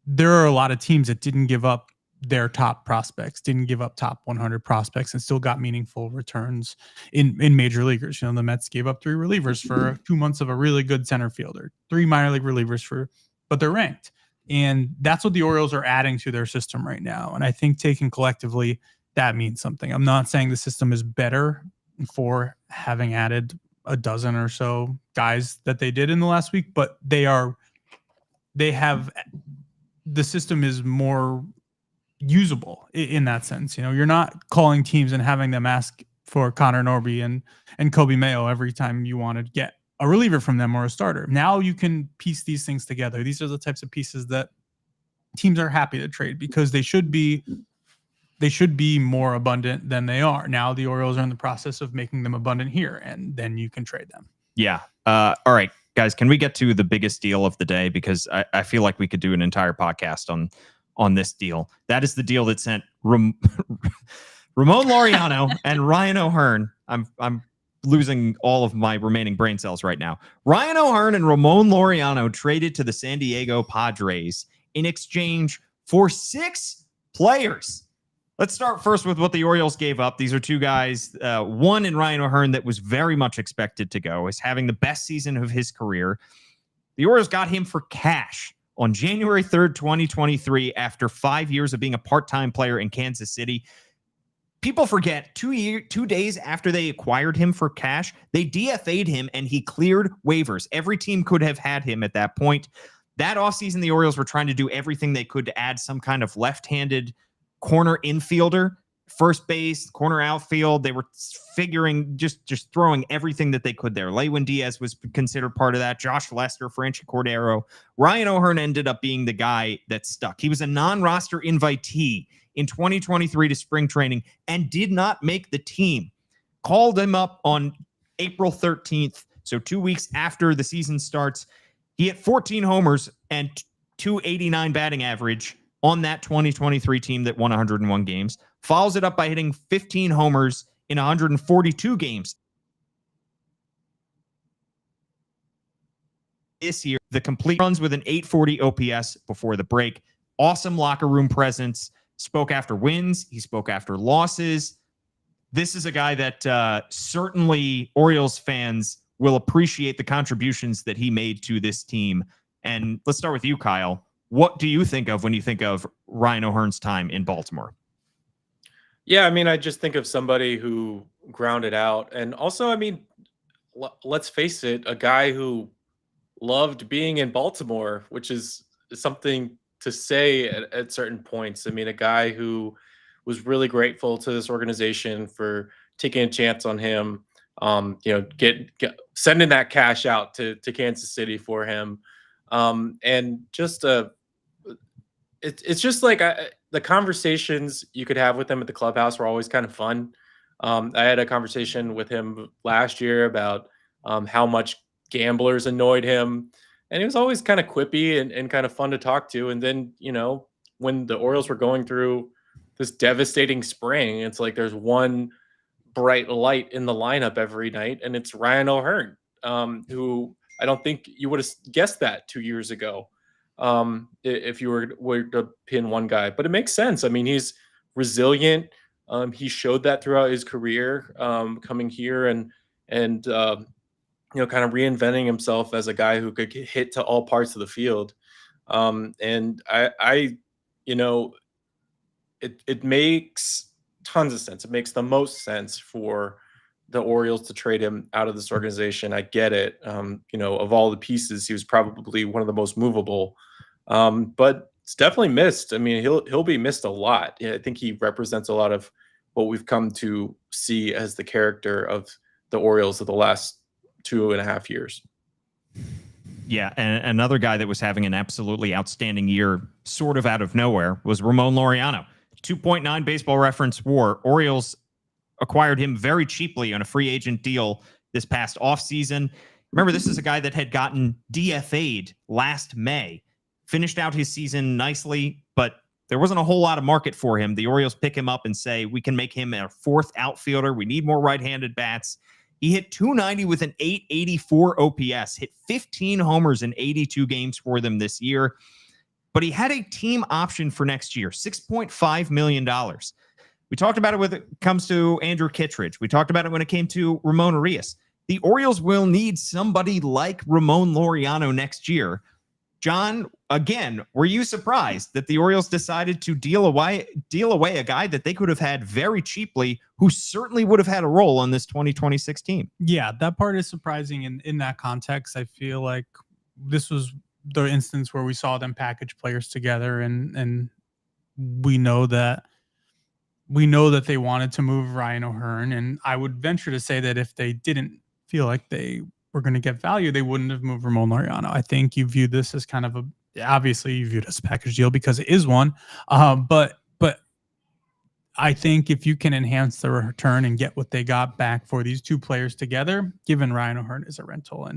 There are a lot of teams that didn't give up their top prospects, didn't give up top 100 prospects, and still got meaningful returns in major leaguers. The Mets gave up three relievers for 2 months of a really good center fielder, three minor league relievers but they're ranked. And that's what the Orioles are adding to their system right now. And I think taken collectively, that means something. I'm not saying the system is better for having added a dozen or so guys that they did in the last week, but the system is more usable in that sense. You're not calling teams and having them ask for Connor Norby and Kobe Mayo every time you want to get a reliever from them or a starter. Now you can piece these things together. These are the types of pieces that teams are happy to trade because they should be more abundant than they are. Now the Orioles are in the process of making them abundant here, and then you can trade them. Yeah. All right, guys, can we get to the biggest deal of the day? Because I feel like we could do an entire podcast on this deal. That is the deal that sent Ramón Laureano and Ryan O'Hearn. I'm losing all of my remaining brain cells right now. Ryan O'Hearn and Ramón Laureano traded to the San Diego Padres in exchange for 6 players. Let's start first with what the Orioles gave up. These are two guys, one in Ryan O'Hearn that was very much expected to go, is having the best season of his career. The Orioles got him for cash on January 3rd, 2023, after 5 years of being a part-time player in Kansas City. People forget 2 days after they acquired him for cash, they DFA'd him and he cleared waivers. Every team could have had him at that point. That offseason, the Orioles were trying to do everything they could to add some kind of left-handed corner infielder, first base, corner outfield. They were figuring, just throwing everything that they could there. Lewin Diaz was considered part of that. Josh Lester, Franchi Cordero. Ryan O'Hearn ended up being the guy that stuck. He was a non-roster invitee in 2023 to spring training and did not make the team. Called him up on April 13th, so 2 weeks after the season starts. He hit 14 homers and 289 batting average on that 2023 team that won 101 games. Follows it up by hitting 15 homers in 142 games. This year, the complete runs with an 840 OPS before the break. Awesome locker room presence. Spoke after wins. He spoke after losses. This is a guy that certainly Orioles fans will appreciate the contributions that he made to this team. And let's start with you, Kyle. What do you think of when you think of Ryan O'Hearn's time in Baltimore? Yeah, I mean, I just think of somebody who grounded out. And also, I mean, let's face it, a guy who loved being in Baltimore, which is something to say at certain points. I mean, a guy who was really grateful to this organization for taking a chance on him, sending that cash out to Kansas City for him. And just it's just like the conversations you could have with him at the clubhouse were always kind of fun. I had a conversation with him last year about how much gamblers annoyed him, and he was always kind of quippy and kind of fun to talk to. And then, when the Orioles were going through this devastating spring, it's like there's one bright light in the lineup every night, and it's Ryan O'Hearn, who I don't think you would have guessed that 2 years ago, if you were to pin one guy. But it makes sense. I mean, he's resilient. He showed that throughout his career, coming here and kind of reinventing himself as a guy who could hit to all parts of the field. And it makes tons of sense. It makes the most sense for the Orioles to trade him out of this organization. I get it. Of all the pieces, he was probably one of the most movable, but it's definitely missed. I mean, he'll be missed a lot. Yeah, I think he represents a lot of what we've come to see as the character of the Orioles of the last 2.5 years. Yeah, and another guy that was having an absolutely outstanding year, sort of out of nowhere, was Ramón Laureano. 2.9 Baseball Reference WAR. Orioles acquired him very cheaply on a free agent deal this past offseason. Remember, this is a guy that had gotten DFA'd last May. Finished out his season nicely, but there wasn't a whole lot of market for him. The Orioles pick him up and say, we can make him our fourth outfielder. We need more right-handed bats. He hit 290 with an 884 OPS, hit 15 homers in 82 games for them this year. But he had a team option for next year, $6.5 million. We talked about it when it comes to Andrew Kittredge. We talked about it when it came to Ramón Urías. The Orioles will need somebody like Ramón Laureano next year. John, again, were you surprised that the Orioles decided to deal away a guy that they could have had very cheaply, who certainly would have had a role on this 2026 team? Yeah, that part is surprising in that context. I feel like this was the instance where we saw them package players together, and we know that they wanted to move Ryan O'Hearn. And I would venture to say that if they didn't feel like they were going to get value, they wouldn't have moved Ramón Laureano. I think you view this as kind of obviously you view it as a package deal because it is one. But I think if you can enhance the return and get what they got back for these two players together, given Ryan O'Hearn is a rental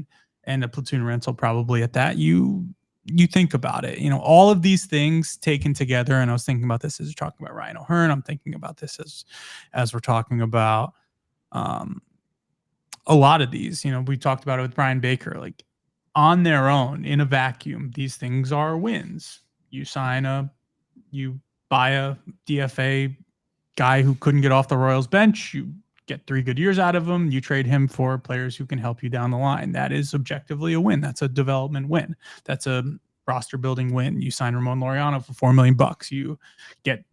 and a platoon rental probably at that, you think about it. All of these things taken together, and I was thinking about this as we're talking about Ryan O'Hearn. I'm thinking about this as we're talking about a lot of these. We talked about it with Brian Baker. Like, on their own, in a vacuum, these things are wins. You buy a DFA guy who couldn't get off the Royals bench. You get 3 good years out of him. You trade him for players who can help you down the line. That is objectively a win. That's a development win. That's a roster building win. You sign Ramón Laureano for $4 million. You get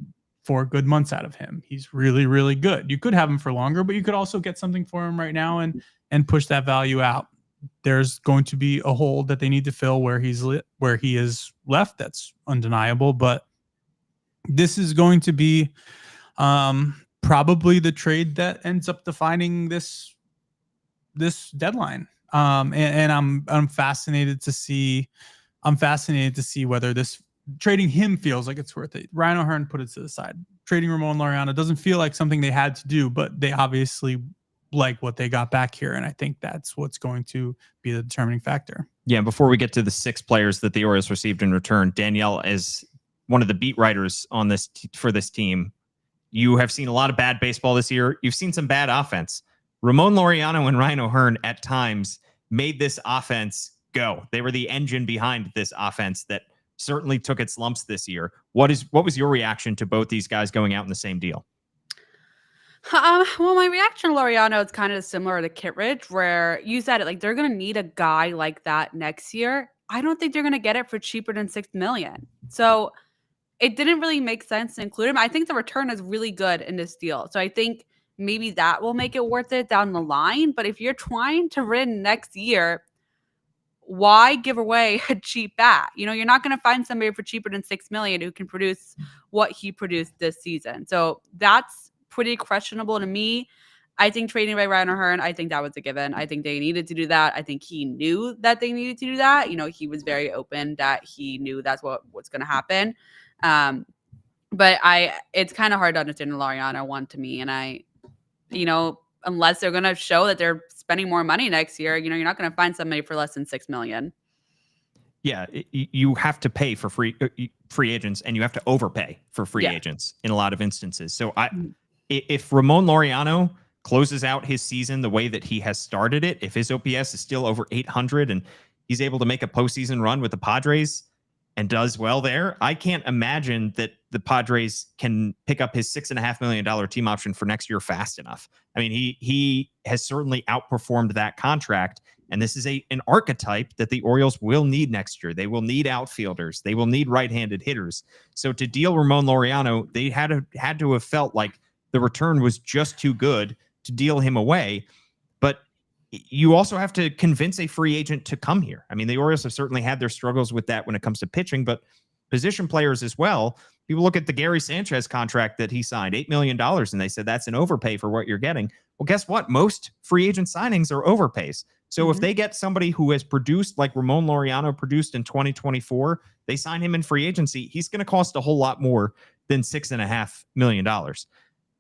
4 good months out of him. He's really, really good. You could have him for longer, but you could also get something for him right now and push that value out. There's going to be a hole that they need to fill where he is left. That's undeniable, but this is going to be probably the trade that ends up defining this deadline. And I'm fascinated to see. Whether this trading him feels like it's worth it. Ryan O'Hearn put it to the side. Trading Ramón Laureano doesn't feel like something they had to do, but they obviously like what they got back here. And I think that's what's going to be the determining factor. Yeah, before we get to the 6 players that the Orioles received in return, Danielle, is one of the beat writers on this for this team. You have seen a lot of bad baseball this year. You've seen some bad offense. Ramón Laureano and Ryan O'Hearn at times made this offense go. They were the engine behind this offense that certainly took its lumps this year. What was your reaction to both these guys going out in the same deal? Well, my reaction to Laureano is kind of similar to Kittredge, where you said it, like they're going to need a guy like that next year. I don't think they're going to get it for cheaper than $6 million. So it didn't really make sense to include him. I think the return is really good in this deal. So I think maybe that will make it worth it down the line. But if you're trying to win next year, why give away a cheap bat? You're not going to find somebody for cheaper than $6 million who can produce what he produced this season. So that's pretty questionable to me. I think trading away Ryan O'Hearn, I think that was a given. I think they needed to do that. I think he knew that they needed to do that. He was very open that he knew that's what's going to happen. But it's kind of hard to understand the Laureano one to me. And unless they're going to show that they're spending more money next year, you're not going to find somebody for less than $6 million. Yeah, you have to pay for free agents, and you have to overpay for free agents in a lot of instances. So if Ramón Laureano closes out his season the way that he has started it, if his OPS is still over 800 and he's able to make a postseason run with the Padres and does well there, I can't imagine that the Padres can pick up his $6.5 million team option for next year fast enough. I mean, he has certainly outperformed that contract, and this is an archetype that the Orioles will need next year. They will need outfielders. They will need right-handed hitters. So to deal Ramón Laureano, they had to have felt like the return was just too good to deal him away. But you also have to convince a free agent to come here. I mean, the Orioles have certainly had their struggles with that when it comes to pitching, but position players as well. People look at the Gary Sanchez contract that he signed, $8 million, and they said that's an overpay for what you're getting. Well, guess what? Most free agent signings are overpays. So if they get somebody who has produced like Ramón Laureano produced in 2024, they sign him in free agency, he's going to cost a whole lot more than $6.5 million.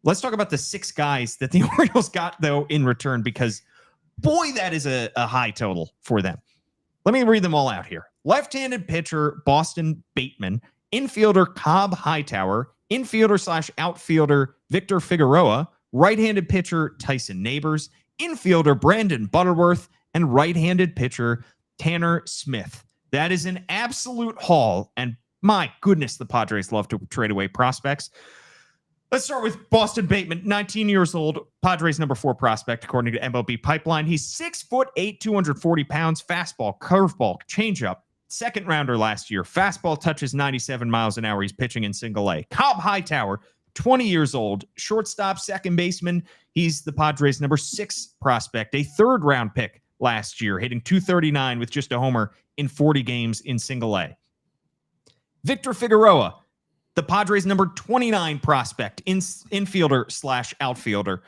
Let's talk about the 6 guys that the Orioles got, though, in return, because, boy, that is a high total for them. Let me read them all out here. Left-handed pitcher Boston Bateman, infielder Cobb Hightower, infielder/outfielder Victor Figueroa, right-handed pitcher Tyson Neighbors, infielder Brandon Butterworth, and right-handed pitcher Tanner Smith. That is an absolute haul, and my goodness, the Padres love to trade away prospects. Let's start with Boston Bateman, 19 years old, Padres number 4 prospect, according to MLB Pipeline. He's 6'8", 240 pounds, fastball, curveball, changeup. Second rounder last year. Fastball touches 97 miles an hour. He's pitching in single A. Cobb Hightower, 20 years old, shortstop, second baseman. He's the Padres number 6 prospect, a third round pick last year, hitting .239 with just a homer in 40 games in single A. Victor Figueroa, the Padres number 29 prospect, infielder/outfielder.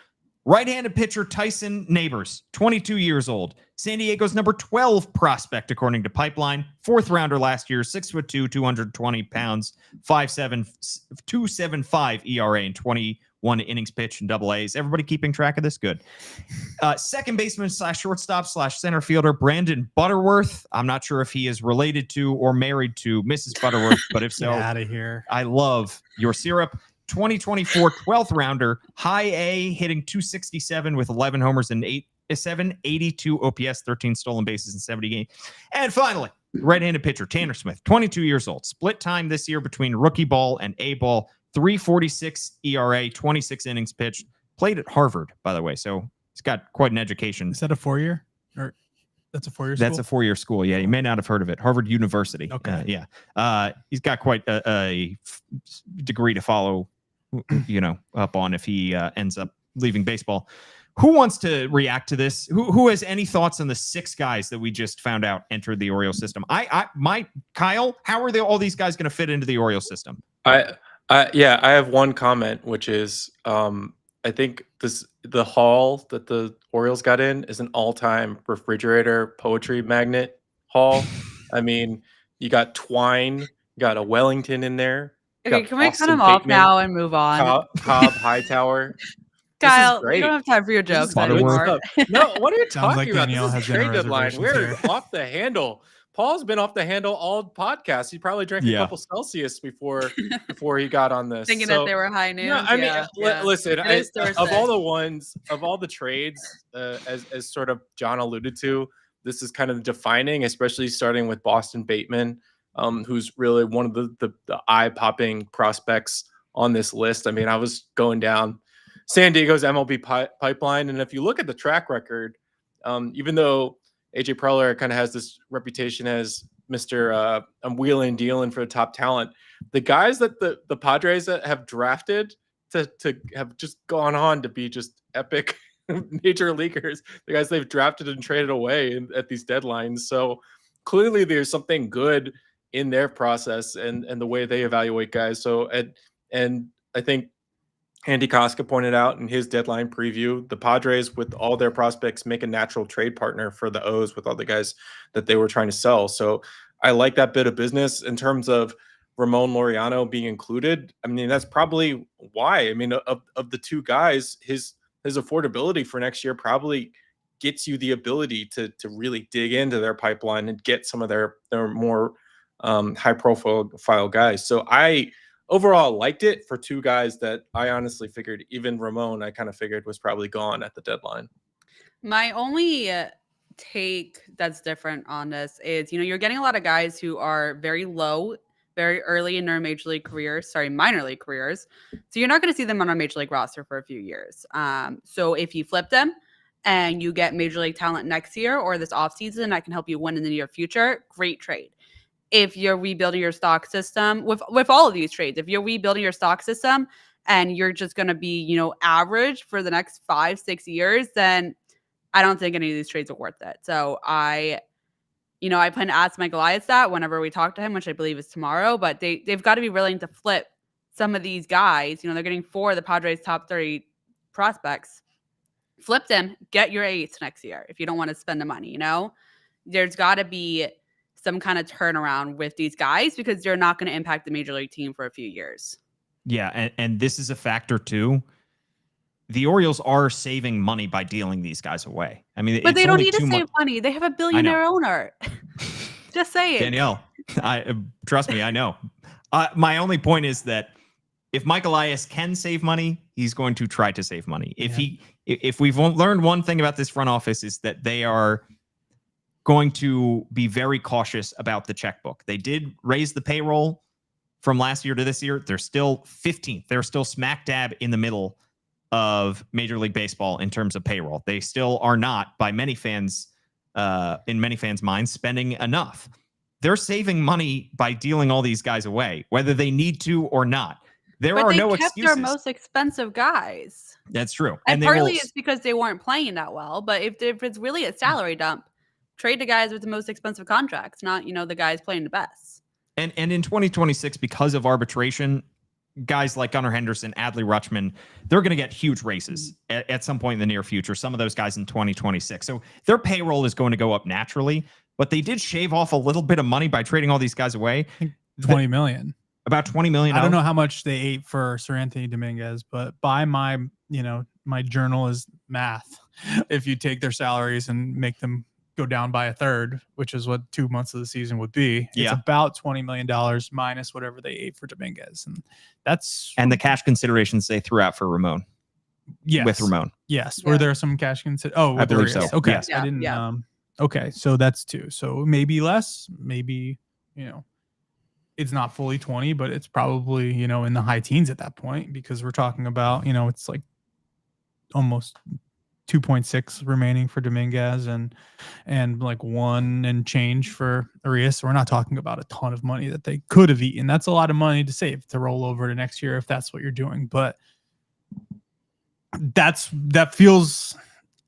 Right-handed pitcher Tyson Neighbors, 22 years old. San Diego's number 12 prospect, according to Pipeline. Fourth rounder last year, 6'2", 220 pounds, 5.7, 2.75 ERA in 21 innings pitched in Double A's. Everybody keeping track of this? Good. Second baseman/shortstop/center fielder Brandon Butterworth. I'm not sure if he is related to or married to Mrs. Butterworth, but if so, get out of here. I love your syrup. 2024 12th rounder, high A, hitting .267 with 11 homers and 782 OPS, 13 stolen bases in 70 games. And finally, right-handed pitcher Tanner Smith, 22 years old. Split time this year between rookie ball and A ball. 3.46 ERA, 26 innings pitched. Played at Harvard, by the way, so he's got quite an education. Is that a 4-year? Or that's a 4-year school? That's a 4-year school. Yeah, you may not have heard of it. Harvard University. Okay. He's got quite a degree to follow, up on if he ends up leaving baseball. Who wants to react to this? Who has any thoughts on the 6 guys that we just found out entered the Orioles system? Kyle, how are all these guys going to fit into the Orioles system? I have one comment, which is I think the haul that the Orioles got in is an all-time refrigerator poetry magnet haul. I mean, you got Twine, you got a Wellington in there. Okay, can we cut him off now and move on? Cobb Hightower. Kyle, we don't have time for your jokes anymore. No, what are you talking like about? Danielle This is trade deadline. We're off the handle. Paul's been off the handle all podcast. He probably drank a couple Celsius before he got on this. Thinking that they were high noon. No, I mean, listen, of all the trades, as sort of John alluded to, this is kind of defining, especially starting with Boston Bateman, who's really one of the eye-popping prospects on this list. I mean, I was going down San Diego's MLB pipeline, and if you look at the track record, even though AJ Preller kind of has this reputation as Mr. I'm wheeling and dealing for the top talent, the guys that the Padres have drafted to have just gone on to be just epic major leaguers, the guys they've drafted and traded away at these deadlines. So clearly there's something good in their process and the way they evaluate guys. So and I think Andy Koska pointed out in his deadline preview, the Padres, with all their prospects, make a natural trade partner for the O's with all the guys that they were trying to sell. So I like that bit of business. In terms of Ramón Laureano being included, I mean, that's probably why. I mean, of the two guys, his affordability for next year probably gets you the ability to really dig into their pipeline and get some of their more high profile guys. So I overall liked it for two guys that I honestly figured, even Ramón, I kind of figured was probably gone at the deadline. My only take that's different on this is, you're getting a lot of guys who are very low, very early in their minor league careers. So you're not going to see them on a major league roster for a few years. So if you flip them and you get major league talent next year or this offseason that can help you win in the near future, great trade. If you're rebuilding your stock system with all of these trades, if you're rebuilding your stock system and you're just going to be, average for the next 5-6 years, then I don't think any of these trades are worth it. So I plan to ask Mike Elias that whenever we talk to him, which I believe is tomorrow, but they've got to be willing to flip some of these guys. They're getting 4 of the Padres' top 30 prospects. Flip them, get your ace next year if you don't want to spend the money, There's got to be some kind of turnaround with these guys because they're not going to impact the major league team for a few years. Yeah, and this is a factor too. The Orioles are saving money by dealing these guys away. I mean, but they don't need to save money. They have a billionaire owner. Just saying. Danielle, trust me, I know. My only point is that if Mike Elias can save money, he's going to try to save money. If we've learned one thing about this front office is that they are going to be very cautious about the checkbook. They did raise the payroll from last year to this year. They're still 15th. They're still smack dab in the middle of Major League Baseball in terms of payroll. They still are not, by many fans, in many fans' minds, spending enough. They're saving money by dealing all these guys away, whether they need to or not. There are no excuses. But they kept their most expensive guys. That's true. And partly it's because they weren't playing that well. But if it's really a salary dump, trade the guys with the most expensive contracts, not, the guys playing the best. And in 2026, because of arbitration, guys like Gunnar Henderson, Adley Rutschman, they're going to get huge raises at some point in the near future. Some of those guys in 2026. So their payroll is going to go up naturally, but they did shave off a little bit of money by trading all these guys away. 20 million. About 20 million. I don't know how much they ate for Seranthony Domínguez, but by my, my journal is math. If you take their salaries and make them go down by a third, which is what 2 months of the season would be. It's about $20 million minus whatever they ate for Domínguez. And the cash considerations they threw out for Ramón. Yes. With Ramón. Yes. Yeah. Were there some cash considerations? I believe so. Okay. Yes. I didn't, okay. So that's 2. So maybe less, maybe, it's not fully 20, but it's probably, in the high teens at that point, because we're talking about, it's like almost 2.6 remaining for Domínguez and like 1 and change for Urías. So we're not talking about a ton of money that they could have eaten. That's a lot of money to save to roll over to next year if that's what you're doing. But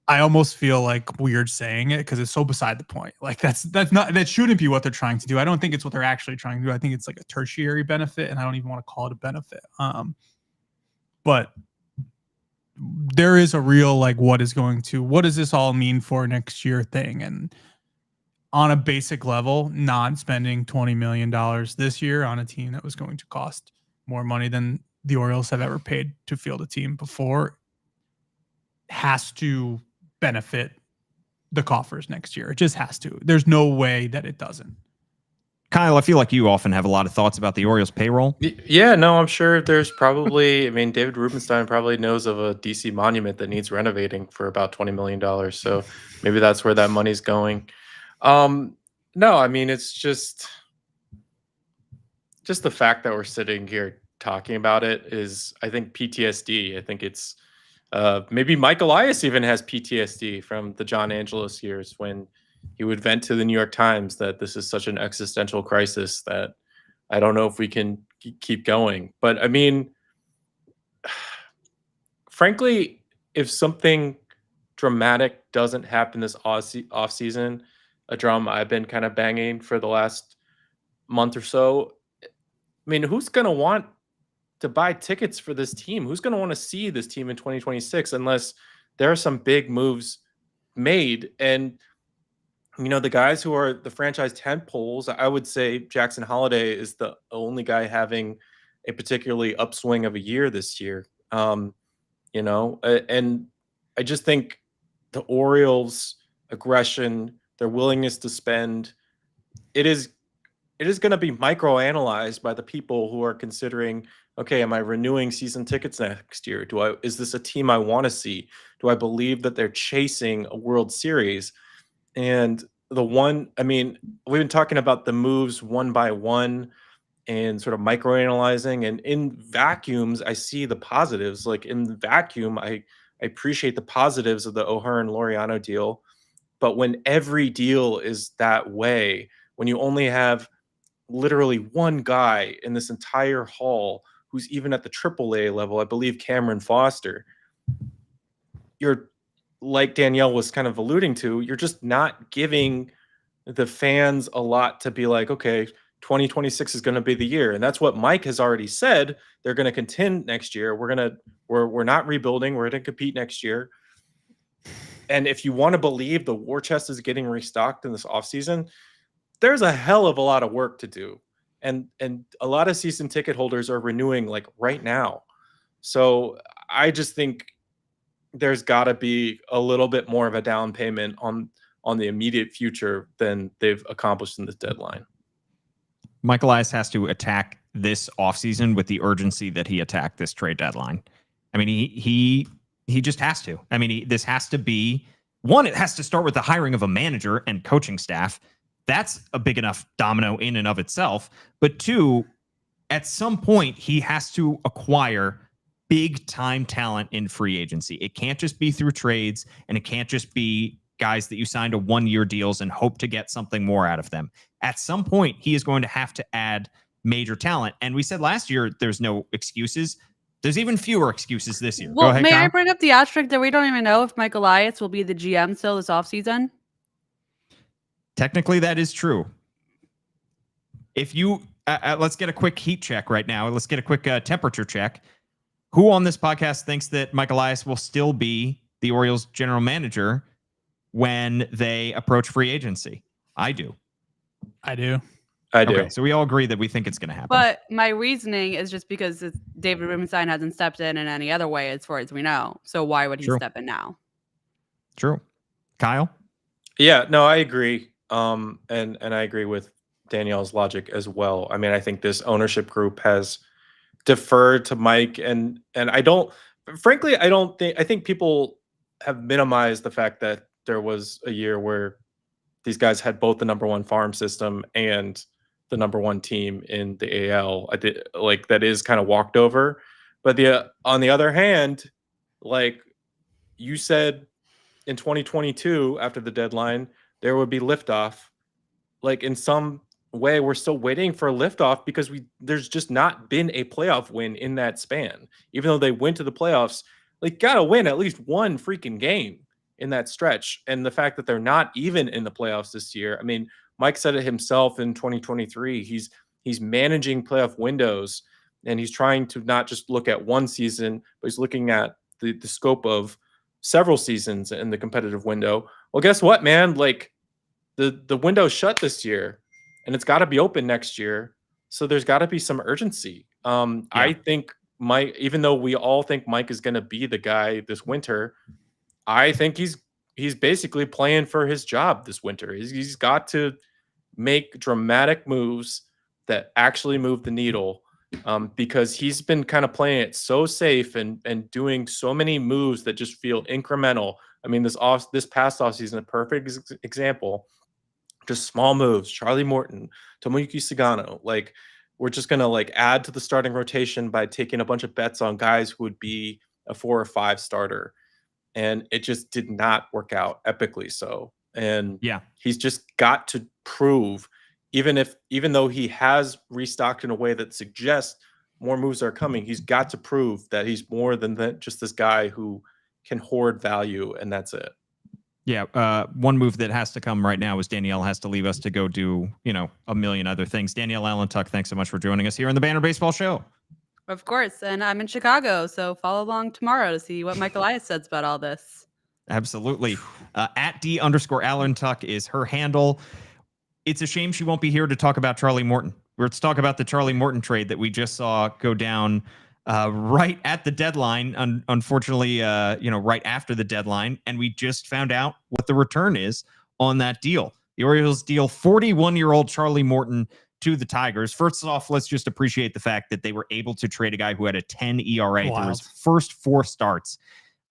I almost feel like weird saying it because it's so beside the point. Like that shouldn't be what they're trying to do. I don't think it's what they're actually trying to do. I think it's like a tertiary benefit, and I don't even want to call it a benefit. But there is a real, like, what does this all mean for next year thing? And on a basic level, not spending $20 million this year on a team that was going to cost more money than the Orioles have ever paid to field a team before has to benefit the coffers next year. It just has to. There's no way that it doesn't. Kyle, I feel like you often have a lot of thoughts about the Orioles payroll. Yeah, no, I'm sure there's probably, I mean, David Rubenstein probably knows of a DC monument that needs renovating for about $20 million. So maybe that's where that money's going. No, I mean, it's just the fact that we're sitting here talking about it is, I think, PTSD. I think it's maybe Mike Elias even has PTSD from the John Angelos years when he would vent to the New York Times that this is such an existential crisis that I don't know if we can keep going. But I mean, frankly, if something dramatic doesn't happen this off season, a drum I've been kind of banging for the last month or so, I mean, who's going to want to buy tickets for this team? Who's going to want to see this team in 2026 unless there are some big moves made? And you know, the guys who are the franchise tent poles, I would say Jackson Holiday is the only guy having a particularly upswing of a year this year. You know, and I just think the Orioles' aggression, their willingness to spend, it is going to be microanalyzed by the people who are considering, okay, am I renewing season tickets next year? Is this a team I want to see? Do I believe that they're chasing a World Series? And I mean, we've been talking about the moves one by one and sort of microanalyzing, and in vacuums, I see the positives. Like in the vacuum, I appreciate the positives of the O'Hearn Laureano deal. But when every deal is that way, when you only have literally one guy in this entire haul who's even at the AAA level, I believe Cameron Foster, you're, like Danielle was kind of alluding to, you're just not giving the fans a lot to be like, okay, 2026 is going to be the year. And that's what Mike has already said. They're going to contend next year. We're not rebuilding. We're going to compete next year. And if you want to believe the war chest is getting restocked in this offseason, there's a hell of a lot of work to do. And a lot of season ticket holders are renewing like right now. So I just think there's got to be a little bit more of a down payment on the immediate future than they've accomplished in this deadline. Mike Elias has to attack this offseason with the urgency that he attacked this trade deadline. I mean, he just has to. I mean, this has to be one. It has to start with the hiring of a manager and coaching staff. That's a big enough domino in and of itself. But two, at some point, he has to acquire big time talent in free agency. It can't just be through trades, and it can't just be guys that you signed to 1-year deals and hope to get something more out of them. At some point, he is going to have to add major talent. And we said last year, there's no excuses. There's even fewer excuses this year. Well, Go ahead, may Kyle. I bring up the asterisk that we don't even know if Mike Elias will be the GM still this offseason? Technically, that is true. If you, let's get a quick heat check right now. Let's get a quick temperature check. Who on this podcast thinks that Mike Elias will still be the Orioles general manager when they approach free agency? I do. I do. Okay, so we all agree that we think it's going to happen. But my reasoning is just because David Rubenstein hasn't stepped in any other way as far as we know. So why would he step in now? True. Kyle? Yeah, no, I agree. And I agree with Danielle's logic as well. I mean, I think this ownership group has deferred to Mike, and I think people have minimized the fact that there was a year where these guys had both the number one farm system and the number one team in the AL. That is kind of walked over. But on the other hand, like you said in 2022 after the deadline, there would be liftoff. Like in some way, we're still waiting for a liftoff because there's just not been a playoff win in that span. Even though they went to the playoffs, like gotta win at least one freaking game in that stretch. And the fact that they're not even in the playoffs this year, I mean, Mike said it himself in 2023. He's managing playoff windows, and he's trying to not just look at one season, but he's looking at the scope of several seasons in the competitive window. Well, guess what, man? Like the window's shut this year, and it's got to be open next year. So there's got to be some urgency. I think Mike, even though we all think Mike is going to be the guy this winter, I think he's basically playing for his job this winter. He's got to make dramatic moves that actually move the needle, because he's been kind of playing it so safe and doing so many moves that just feel incremental. I mean, this past offseason, a perfect example, just small moves. Charlie Morton, Tomoyuki Sugano, like we're just gonna like add to the starting rotation by taking a bunch of bets on guys who would be a 4 or 5 starter, and it just did not work out epically so. And yeah, he's just got to prove, even though he has restocked in a way that suggests more moves are coming, he's got to prove that he's more than just this guy who can hoard value, and that's it. Yeah, one move that has to come right now is Danielle has to leave us to go do, a million other things. Danielle Allentuck, thanks so much for joining us here on the Banner Baseball Show. Of course, and I'm in Chicago, so follow along tomorrow to see what Mike Elias says about all this. Absolutely. At @D_Allentuck is her handle. It's a shame she won't be here to talk about Charlie Morton. Let's talk about the Charlie Morton trade that we just saw go down right at the deadline. Unfortunately, right after the deadline. And we just found out what the return is on that deal. The Orioles deal 41-year-old Charlie Morton to the Tigers. First off, let's just appreciate the fact that they were able to trade a guy who had a 10 ERA through his first 4 starts.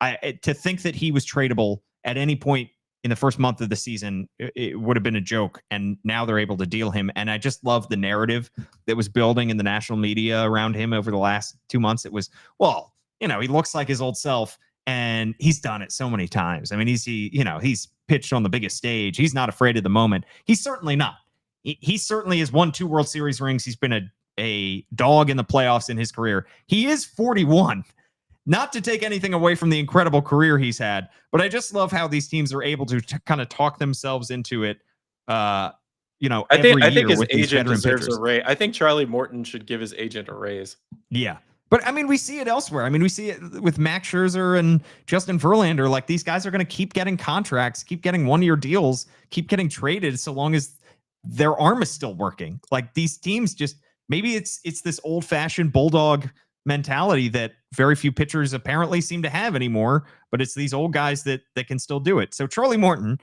To think that he was tradable at any point in the first month of the season, it would have been a joke. And now they're able to deal him. And I just love the narrative that was building in the national media around him over the last 2 months. It was, well, he looks like his old self, and he's done it so many times. I mean, he's pitched on the biggest stage. He's not afraid of the moment. He's certainly not. He certainly has won 2 World Series rings. He's been a dog in the playoffs in his career. He is 41. Not to take anything away from the incredible career he's had, but I just love how these teams are able to kind of talk themselves into it. I think his agent deserves a raise. I think Charlie Morton should give his agent a raise. Yeah. But I mean, we see it elsewhere. I mean, we see it with Max Scherzer and Justin Verlander. Like, these guys are going to keep getting contracts, keep getting 1-year deals, keep getting traded so long as their arm is still working. Like, these teams just, maybe it's this old fashioned bulldog mentality that very few pitchers apparently seem to have anymore, but it's these old guys that can still do it. So Charlie Morton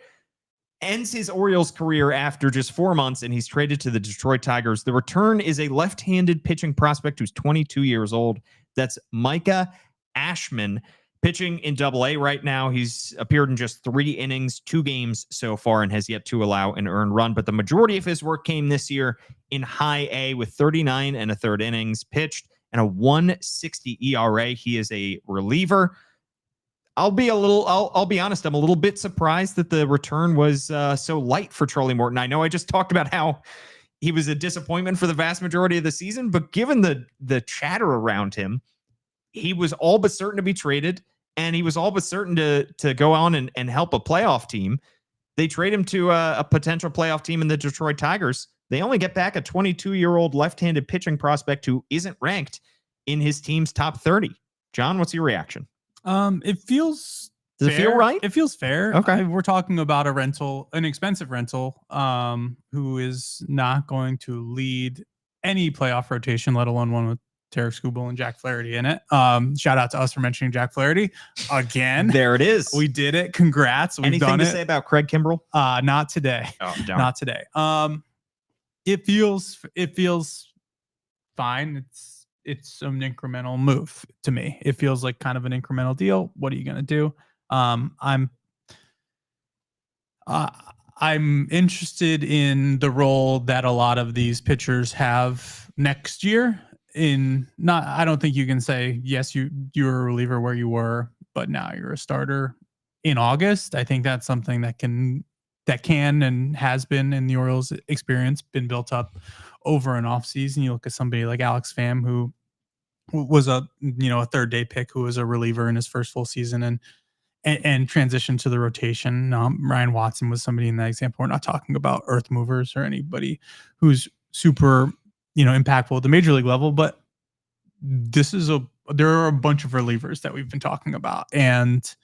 ends his Orioles career after just 4 months, and he's traded to the Detroit Tigers. The return is a left-handed pitching prospect who's 22 years old. That's Micah Ashman, pitching in Double-A right now. He's appeared in just 3 innings, 2 games so far, and has yet to allow an earned run. But the majority of his work came this year in High A with 39 1/3 innings pitched and a 1.60 ERA. He is a reliever. I'll be honest. I'm a little bit surprised that the return was so light for Charlie Morton. I know I just talked about how he was a disappointment for the vast majority of the season, but given the chatter around him, he was all but certain to be traded, and he was all but certain to go on and help a playoff team. They trade him to a potential playoff team in the Detroit Tigers. They only get back a 22-year-old left-handed pitching prospect who isn't ranked in his team's top 30. John, what's your reaction? It feels Does fair. It feel right? It feels fair. Okay. We're talking about an expensive rental, who is not going to lead any playoff rotation, let alone one with Tarek Skubal and Jack Flaherty in it. Shout out to us for mentioning Jack Flaherty again. There it is. We did it. Congrats. We've Anything done to it. say about Craig Kimbrell? Not today. Oh, darn. Not today. It feels fine. It's an incremental move to me. It feels like kind of an incremental deal. What are you going to do? I'm interested in the role that a lot of these pitchers have next year. I don't think you can say, yes, you're a reliever where you were, but now you're a starter in August. I think that's something that can and has been in the Orioles experience been built up over an off season. You look at somebody like Alex Pham, who was a 3rd day pick, who was a reliever in his first full season and transitioned to the rotation. Ryan Watson was somebody in that example. We're not talking about earth movers or anybody who's super, impactful at the major league level, but there are a bunch of relievers that we've been talking about, and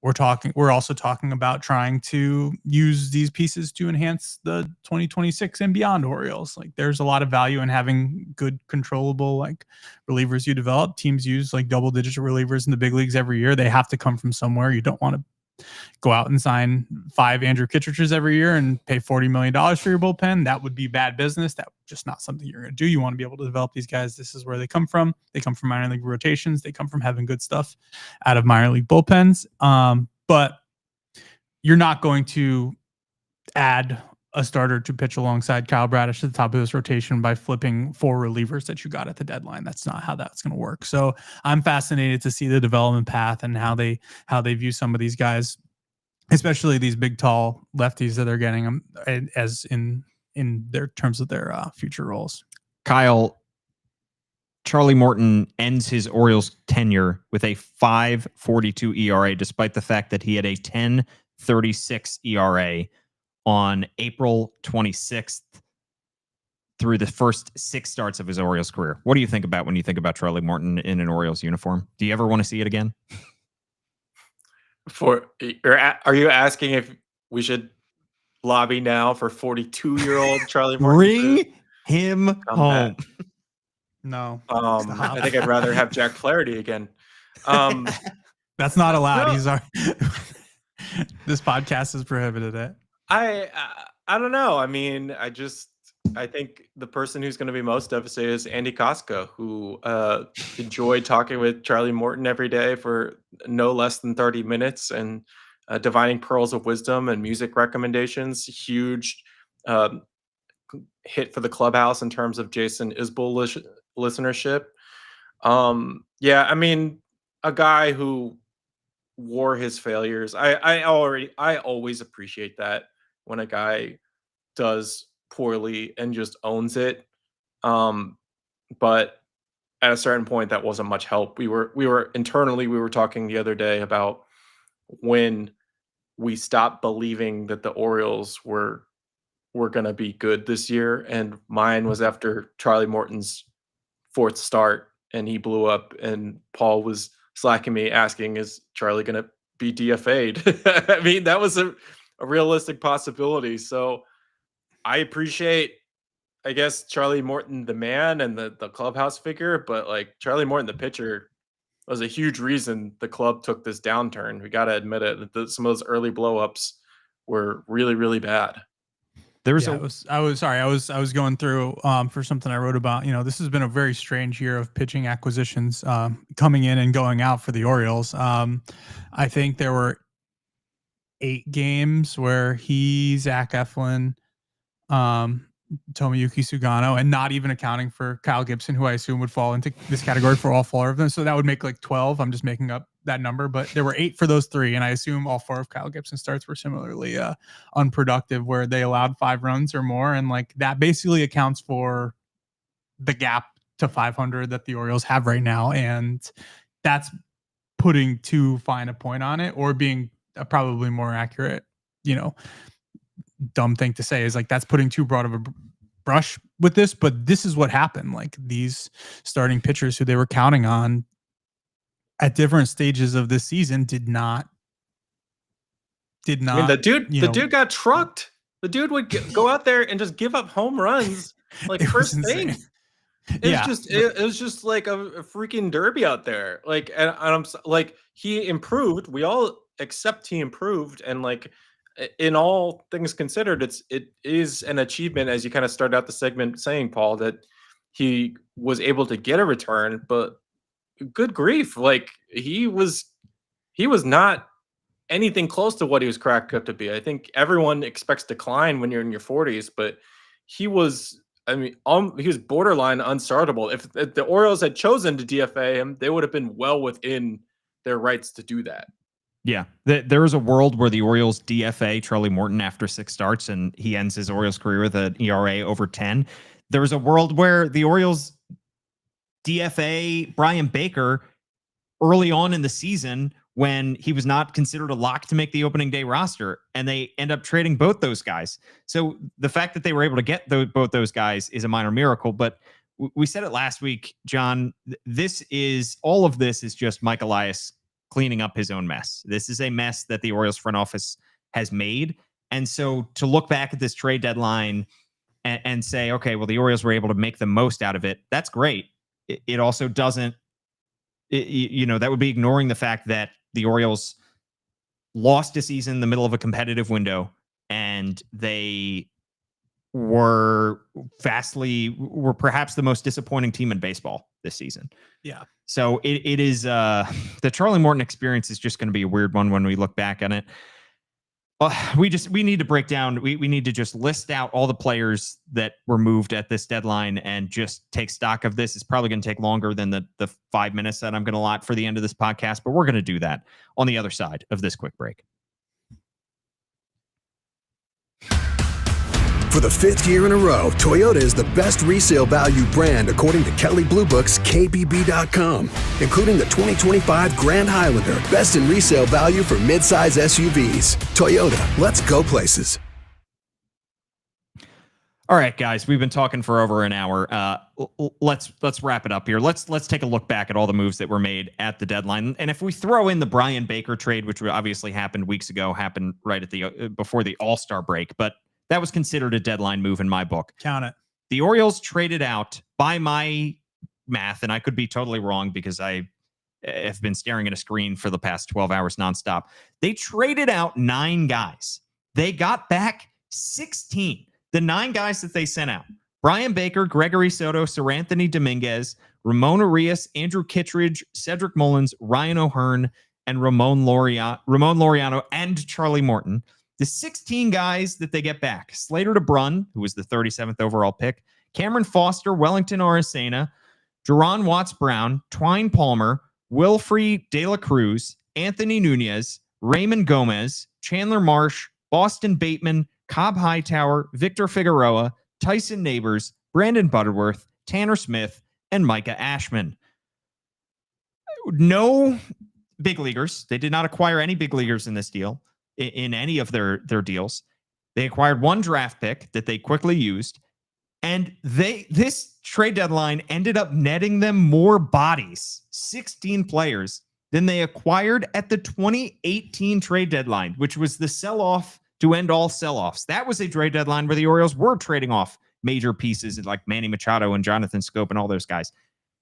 we're also talking about trying to use these pieces to enhance the 2026 and beyond Orioles. Like, there's a lot of value in having good, controllable, like, relievers you develop. Teams use like double-digit relievers in the big leagues every year. They have to come from somewhere. You don't want to go out and sign 5 Andrew Kittredges every year and pay $40 million for your bullpen. That would be bad business. That's just not something you're going to do. You want to be able to develop these guys. This is where they come from. They come from minor league rotations. They come from having good stuff out of minor league bullpens. But you're not going to add a starter to pitch alongside Kyle Bradish at the top of this rotation by flipping 4 relievers that you got at the deadline. That's not how that's going to work. So I'm fascinated to see the development path and how they view some of these guys, especially these big, tall lefties that they're getting them as in their terms of their future roles. Kyle, Charlie Morton ends his Orioles tenure with a 5.42 ERA, despite the fact that he had a 10.36 ERA on April 26th through the first 6 starts of his Orioles career. What do you think about when you think about Charlie Morton in an Orioles uniform? Do you ever want to see it again? Are you asking if we should lobby now for 42-year-old Charlie Morton? Bring him home. No. I think I'd rather have Jack Flaherty again. That's not allowed. No. He's our this podcast has prohibited it. I don't know. I mean, I think the person who's going to be most devastated is Andy Koska, who enjoyed talking with Charlie Morton every day for no less than 30 minutes and divining pearls of wisdom and music recommendations. Huge hit for the clubhouse in terms of Jason Isbell listenership. Yeah, I mean, a guy who wore his failures. I always appreciate that when a guy does poorly and just owns it. But at a certain point, that wasn't much help. We were internally, we were talking the other day about when we stopped believing that the Orioles were going to be good this year. And mine was after Charlie Morton's 4th start and he blew up, and Paul was slacking me asking, is Charlie going to be DFA'd? I mean, that was a realistic possibility. So I appreciate, I guess, Charlie Morton, the man and the clubhouse figure, but like Charlie Morton, the pitcher, was a huge reason the club took this downturn. We got to admit it. Some of those early blowups were really, really bad. I was going through for something I wrote about. You know, this has been a very strange year of pitching acquisitions coming in and going out for the Orioles. I think there were 8 games where Zach Eflin, Tomoyuki Sugano, and not even accounting for Kyle Gibson, who I assume would fall into this category for all 4 of them. So that would make like 12. I'm just making up that number, but there were 8 for those 3. And I assume all 4 of Kyle Gibson's starts were similarly unproductive, where they allowed 5 runs or more. And like that basically accounts for the gap to 500 that the Orioles have right now. And that's putting too fine a point on it, or being probably more accurate, dumb thing to say is like that's putting too broad of a brush with this, but this is what happened. Like these starting pitchers who they were counting on at different stages of this season did not. I mean, the dude got trucked. The dude would go out there and just give up home runs like first thing. It was just like a freaking derby out there. Like, and I'm like, he improved. We all accept he improved, and like, in all things considered, it is an achievement, as you kind of started out the segment saying, Paul, that he was able to get a return. But good grief, like he was not anything close to what he was cracked up to be. I think everyone expects decline when you're in your 40s, but he was borderline unstartable. If the Orioles had chosen to DFA him, they would have been well within their rights to do that. Yeah, there is a world where the Orioles DFA Charlie Morton after 6 starts and he ends his Orioles career with an ERA over 10. There's a world where the Orioles DFA Brian Baker early on in the season when he was not considered a lock to make the opening day roster, and they end up trading both those guys. So the fact that they were able to get both those guys is a minor miracle, but we said it last week, John, all of this is just Mike Elias cleaning up his own mess. This is a mess that the Orioles front office has made. And so to look back at this trade deadline and say, okay, well, the Orioles were able to make the most out of it, that's great. It also doesn't, that would be ignoring the fact that the Orioles lost a season in the middle of a competitive window, and they were perhaps the most disappointing team in baseball this season. Yeah. So it is the Charlie Morton experience is just going to be a weird one when we look back on it. Well, we need to break down. We need to just list out all the players that were moved at this deadline and just take stock of this. It's probably going to take longer than the 5 minutes that I'm going to allot for the end of this podcast, but we're going to do that on the other side of this quick break. For the 5th year in a row, Toyota is the best resale value brand according to Kelley Blue Book's KBB.com, including the 2025 Grand Highlander, best in resale value for midsize SUVs. Toyota, let's go places. All right, guys, we've been talking for over an hour. Let's wrap it up here. Let's take a look back at all the moves that were made at the deadline. And if we throw in the Brian Baker trade, which obviously happened weeks ago, happened right at the before the All-Star break, but that was considered a deadline move in my book. Count it. The Orioles traded out, by my math, and I could be totally wrong because I have been staring at a screen for the past 12 hours nonstop. They traded out 9 guys. They got back 16. The 9 guys that they sent out: Brian Baker, Gregory Soto, Seranthony Domínguez, Ramón Urías, Andrew Kittredge, Cedric Mullins, Ryan O'Hearn, and Ramón Laureano, and Charlie Morton. The 16 guys that they get back: Slater DeBrun, who was the 37th overall pick, Cameron Foster, Wellington Aracena, Jerron Watts-Brown, Twine Palmer, Wilfrey De La Cruz, Anthony Nunez, Raymond Gomez, Chandler Marsh, Boston Bateman, Cobb Hightower, Victor Figueroa, Tyson Neighbors, Brandon Butterworth, Tanner Smith, and Micah Ashman. No big leaguers. They did not acquire any big leaguers in this deal. In any of their deals. They acquired 1 draft pick that they quickly used, and this trade deadline ended up netting them more bodies, 16 players, than they acquired at the 2018 trade deadline, which was the sell-off to end all sell-offs. That was a trade deadline where the Orioles were trading off major pieces like Manny Machado and Jonathan Scope and all those guys.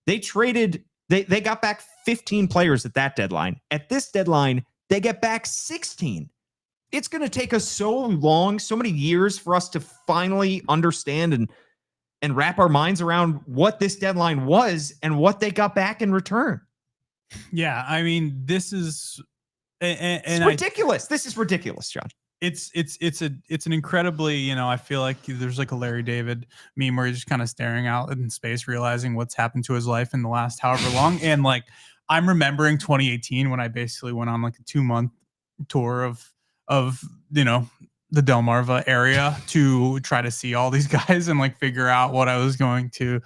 They got back 15 players at that deadline. At this deadline, they get back 16. It's going to take us so many years for us to finally understand and wrap our minds around what this deadline was and what they got back in return. Yeah, I mean, this is it's ridiculous. This is ridiculous, John. It's an incredibly, I feel like there's like a Larry David meme where he's just kind of staring out in space, realizing what's happened to his life in the last however long. And like, I'm remembering 2018 when I basically went on like a 2-month tour of the Delmarva area to try to see all these guys and like figure out what I was going to,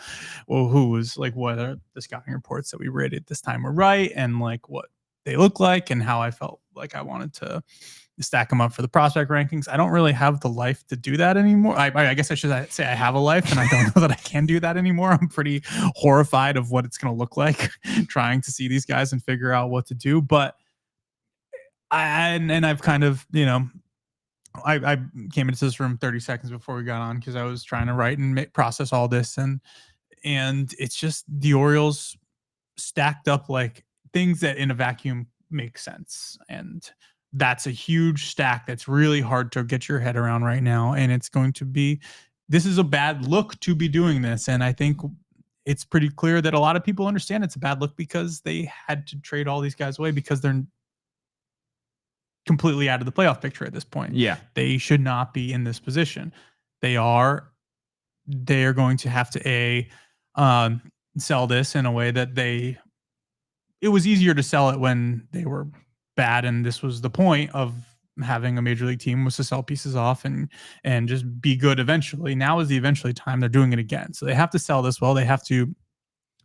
who was like, whether the scouting reports that we rated this time were right and like what they look like and how I felt like I wanted to stack them up for the prospect rankings. I don't really have the life to do that anymore. I guess I should say I have a life and I don't know that I can do that anymore. I'm pretty horrified of what it's going to look like trying to see these guys and figure out what to do. But I've kind of, I came into this room 30 seconds before we got on because I was trying to write and process all this. And it's just the Orioles stacked up like things that in a vacuum make sense. And that's a huge stack that's really hard to get your head around right now. And this is a bad look to be doing this. And I think it's pretty clear that a lot of people understand it's a bad look because they had to trade all these guys away because they're completely out of the playoff picture at this point. Yeah. They should not be in this position. They are going to have to sell this in a way that it was easier to sell it when they were bad. And this was the point of having a major league team, was to sell pieces off and just be good eventually. Now is the eventually time. They're doing it again. So they have to sell this well. They have to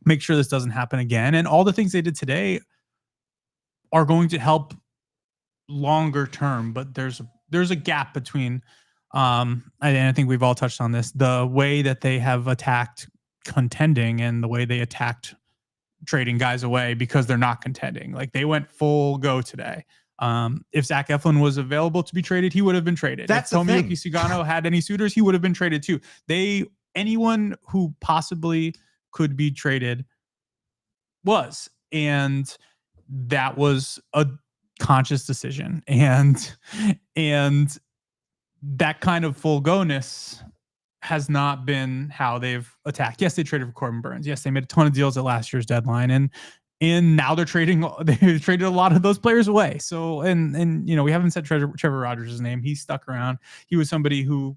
make sure this doesn't happen again. And all the things they did today are going to help longer term, but there's a gap between and I think we've all touched on this, the way that they have attacked contending and the way they attacked trading guys away because they're not contending. Like they went full go today. If Zach Eflin was available to be traded, he would have been traded. That's if Tomoyuki Sugano had any suitors, he would have been traded too. Anyone who possibly could be traded was, and that was a conscious decision, and that kind of full go-ness has not been how they've attacked. Yes, they traded for Corbin Burns. Yes, they made a ton of deals at last year's deadline, and now they've traded a lot of those players away. So, and we haven't said Trevor Rogers' name. He's stuck around. He was somebody who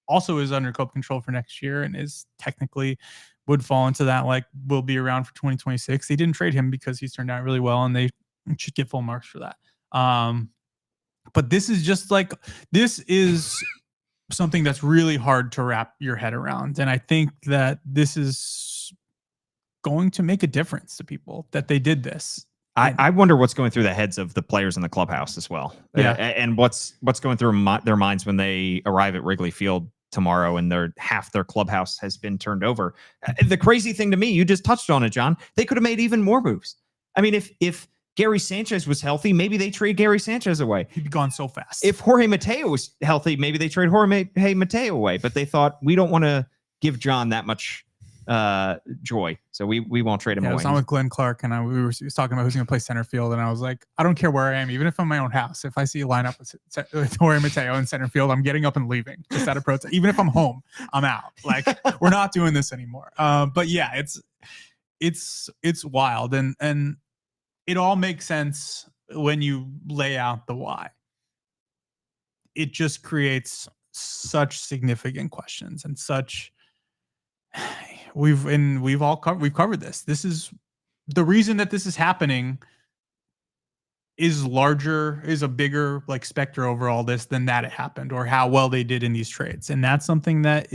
also is under club control for next year and is technically would fall into that, like, will be around for 2026. They didn't trade him because he's turned out really well, and they should get full marks for that. But this is just like, this is something that's really hard to wrap your head around. And I think that this is going to make a difference to people that they did this. I wonder what's going through the heads of the players in the clubhouse as well. Yeah. And what's going through their minds when they arrive at Wrigley Field tomorrow and half their clubhouse has been turned over. The crazy thing to me, you just touched on it, John, they could have made even more moves. I mean, if Gary Sanchez was healthy, maybe they trade Gary Sanchez away. He'd be gone so fast. If Jorge Mateo was healthy, maybe they trade Jorge Mateo away. But they thought, we don't want to give John that much joy, so we won't trade him away. I was on with Glenn Clark, and he was talking about who's going to play center field, and I was like, I don't care where I am, even if I'm in my own house. If I see a lineup with Jorge Mateo in center field, I'm getting up and leaving, just out of protest. Even if I'm home, I'm out. Like, we're not doing this anymore. But yeah, it's wild, and it all makes sense when you lay out the why. It just creates such significant questions and such. We've covered this. This is the reason that this is happening. Is a bigger like specter over all this than that it happened, or how well they did in these trades. And that's something that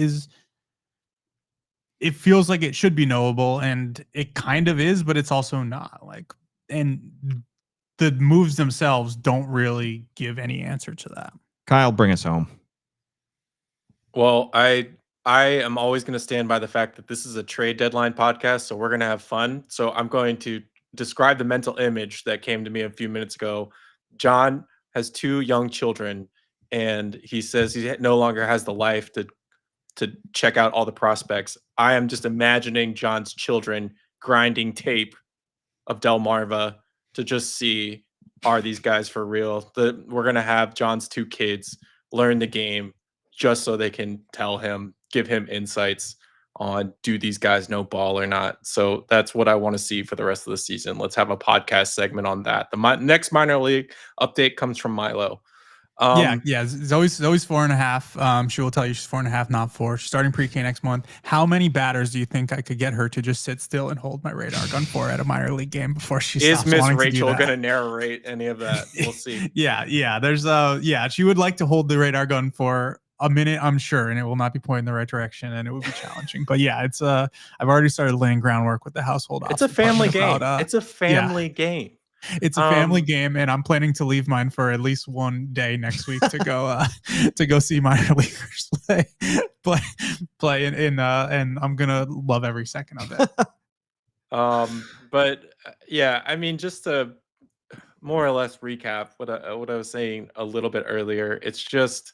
it feels like it should be knowable, and it kind of is, but it's also not. Like, and the moves themselves don't really give any answer to that. Kyle, bring us home. Well, I am always going to stand by the fact that this is a trade deadline podcast, so we're going to have fun. So I'm going to describe the mental image that came to me a few minutes ago. John has 2 young children, and he says he no longer has the life to check out all the prospects. I am just imagining John's children grinding tape of Delmarva to just see, are these guys for real? We're going to have John's 2 kids learn the game just so they can give him insights on, do these guys know ball or not? So that's what I want to see for the rest of the season. Let's have a podcast segment on that. The next minor league update comes from Milo. Yeah. It's always 4.5. She will tell you she's 4.5, not 4. She's starting pre-K next month. How many batters do you think I could get her to just sit still and hold my radar gun for at a minor league game before she stops? Is Miss Rachel going to narrate any of that? We'll see. Yeah. There's she would like to hold the radar gun for a minute, I'm sure, and it will not be pointing in the right direction, and it would be challenging. But yeah, it's I've already started laying groundwork with the household. It's a family game. It's a family game. It's a family game, and I'm planning to leave mine for at least one day next week to go see minor leaguers play, and I'm gonna love every second of it. But yeah, I mean, just to more or less recap what I was saying a little bit earlier, it's just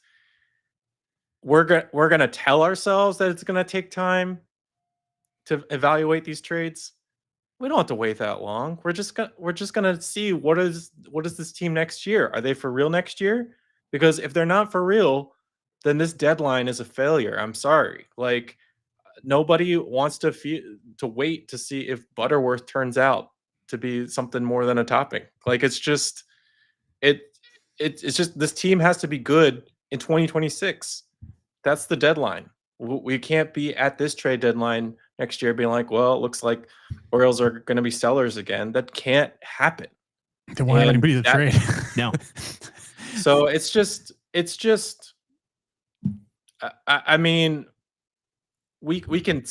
we're gonna tell ourselves that it's gonna take time to evaluate these trades. We don't have to wait that long. We're just gonna see what is this team next year. Are they for real next year? Because if they're not for real, then this deadline is a failure. I'm sorry. Like, nobody wants to wait to see if Butterworth turns out to be something more than a topping. Like, it's just this team has to be good in 2026. That's the deadline. We can't be at this trade deadline next year being like, well, it looks like Orioles are going to be sellers again. That can't happen. They won't have anybody to trade. No. So it's just, I mean, we can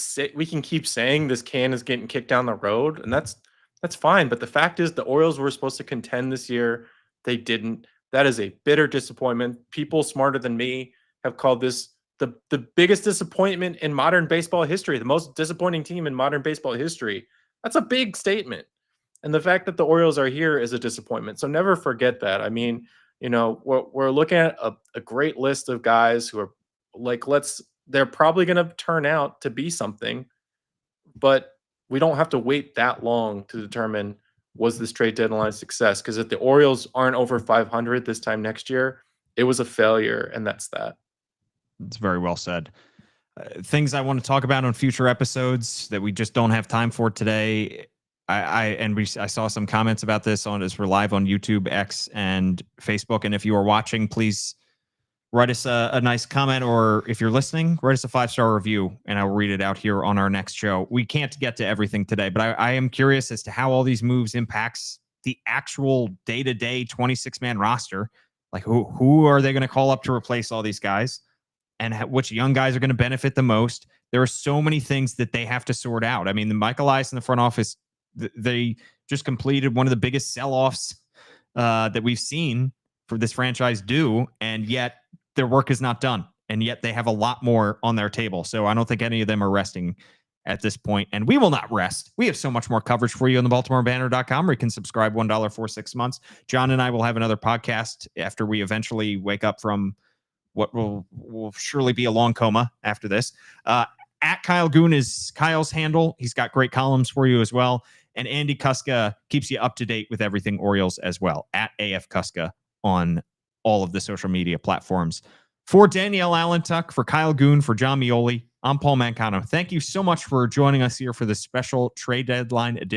keep saying this can is getting kicked down the road, and that's fine. But the fact is, the Orioles were supposed to contend this year. They didn't. That is a bitter disappointment. People smarter than me have called this the biggest disappointment in modern baseball history, the most disappointing team in modern baseball history. That's a big statement. And the fact that the Orioles are here is a disappointment. So never forget that. I mean, we're looking at a great list of guys who are like, they're probably going to turn out to be something, but we don't have to wait that long to determine was this trade deadline a success? Because if the Orioles aren't over 500 this time next year, it was a failure, and that's that. It's very well said. Things I want to talk about on future episodes that we just don't have time for today. I saw some comments about this as we're live on YouTube, X, and Facebook. And if you are watching, please write us a nice comment, or if you're listening, write us a 5-star review, and I'll read it out here on our next show. We can't get to everything today, but I am curious as to how all these moves impacts the actual day-to-day 26-man roster. Like who are they going to call up to replace all these guys? And which young guys are going to benefit the most? There are so many things that they have to sort out. I mean, the Michael Elias in the front office, they just completed one of the biggest sell-offs that we've seen for this franchise do, and yet their work is not done. And yet they have a lot more on their table. So I don't think any of them are resting at this point, and we will not rest. We have so much more coverage for you on the BaltimoreBanner.com, where you can subscribe $1 for 6 months. John and I will have another podcast after we eventually wake up from what will surely be a long coma after this. At Kyle Goon is Kyle's handle. He's got great columns for you as well. And Andy Kuska keeps you up to date with everything Orioles as well, at AF Kuska on all of the social media platforms. For Danielle Allentuck, for Kyle Goon, for John Meoli, I'm Paul Mancano. Thank you so much for joining us here for this special trade deadline edition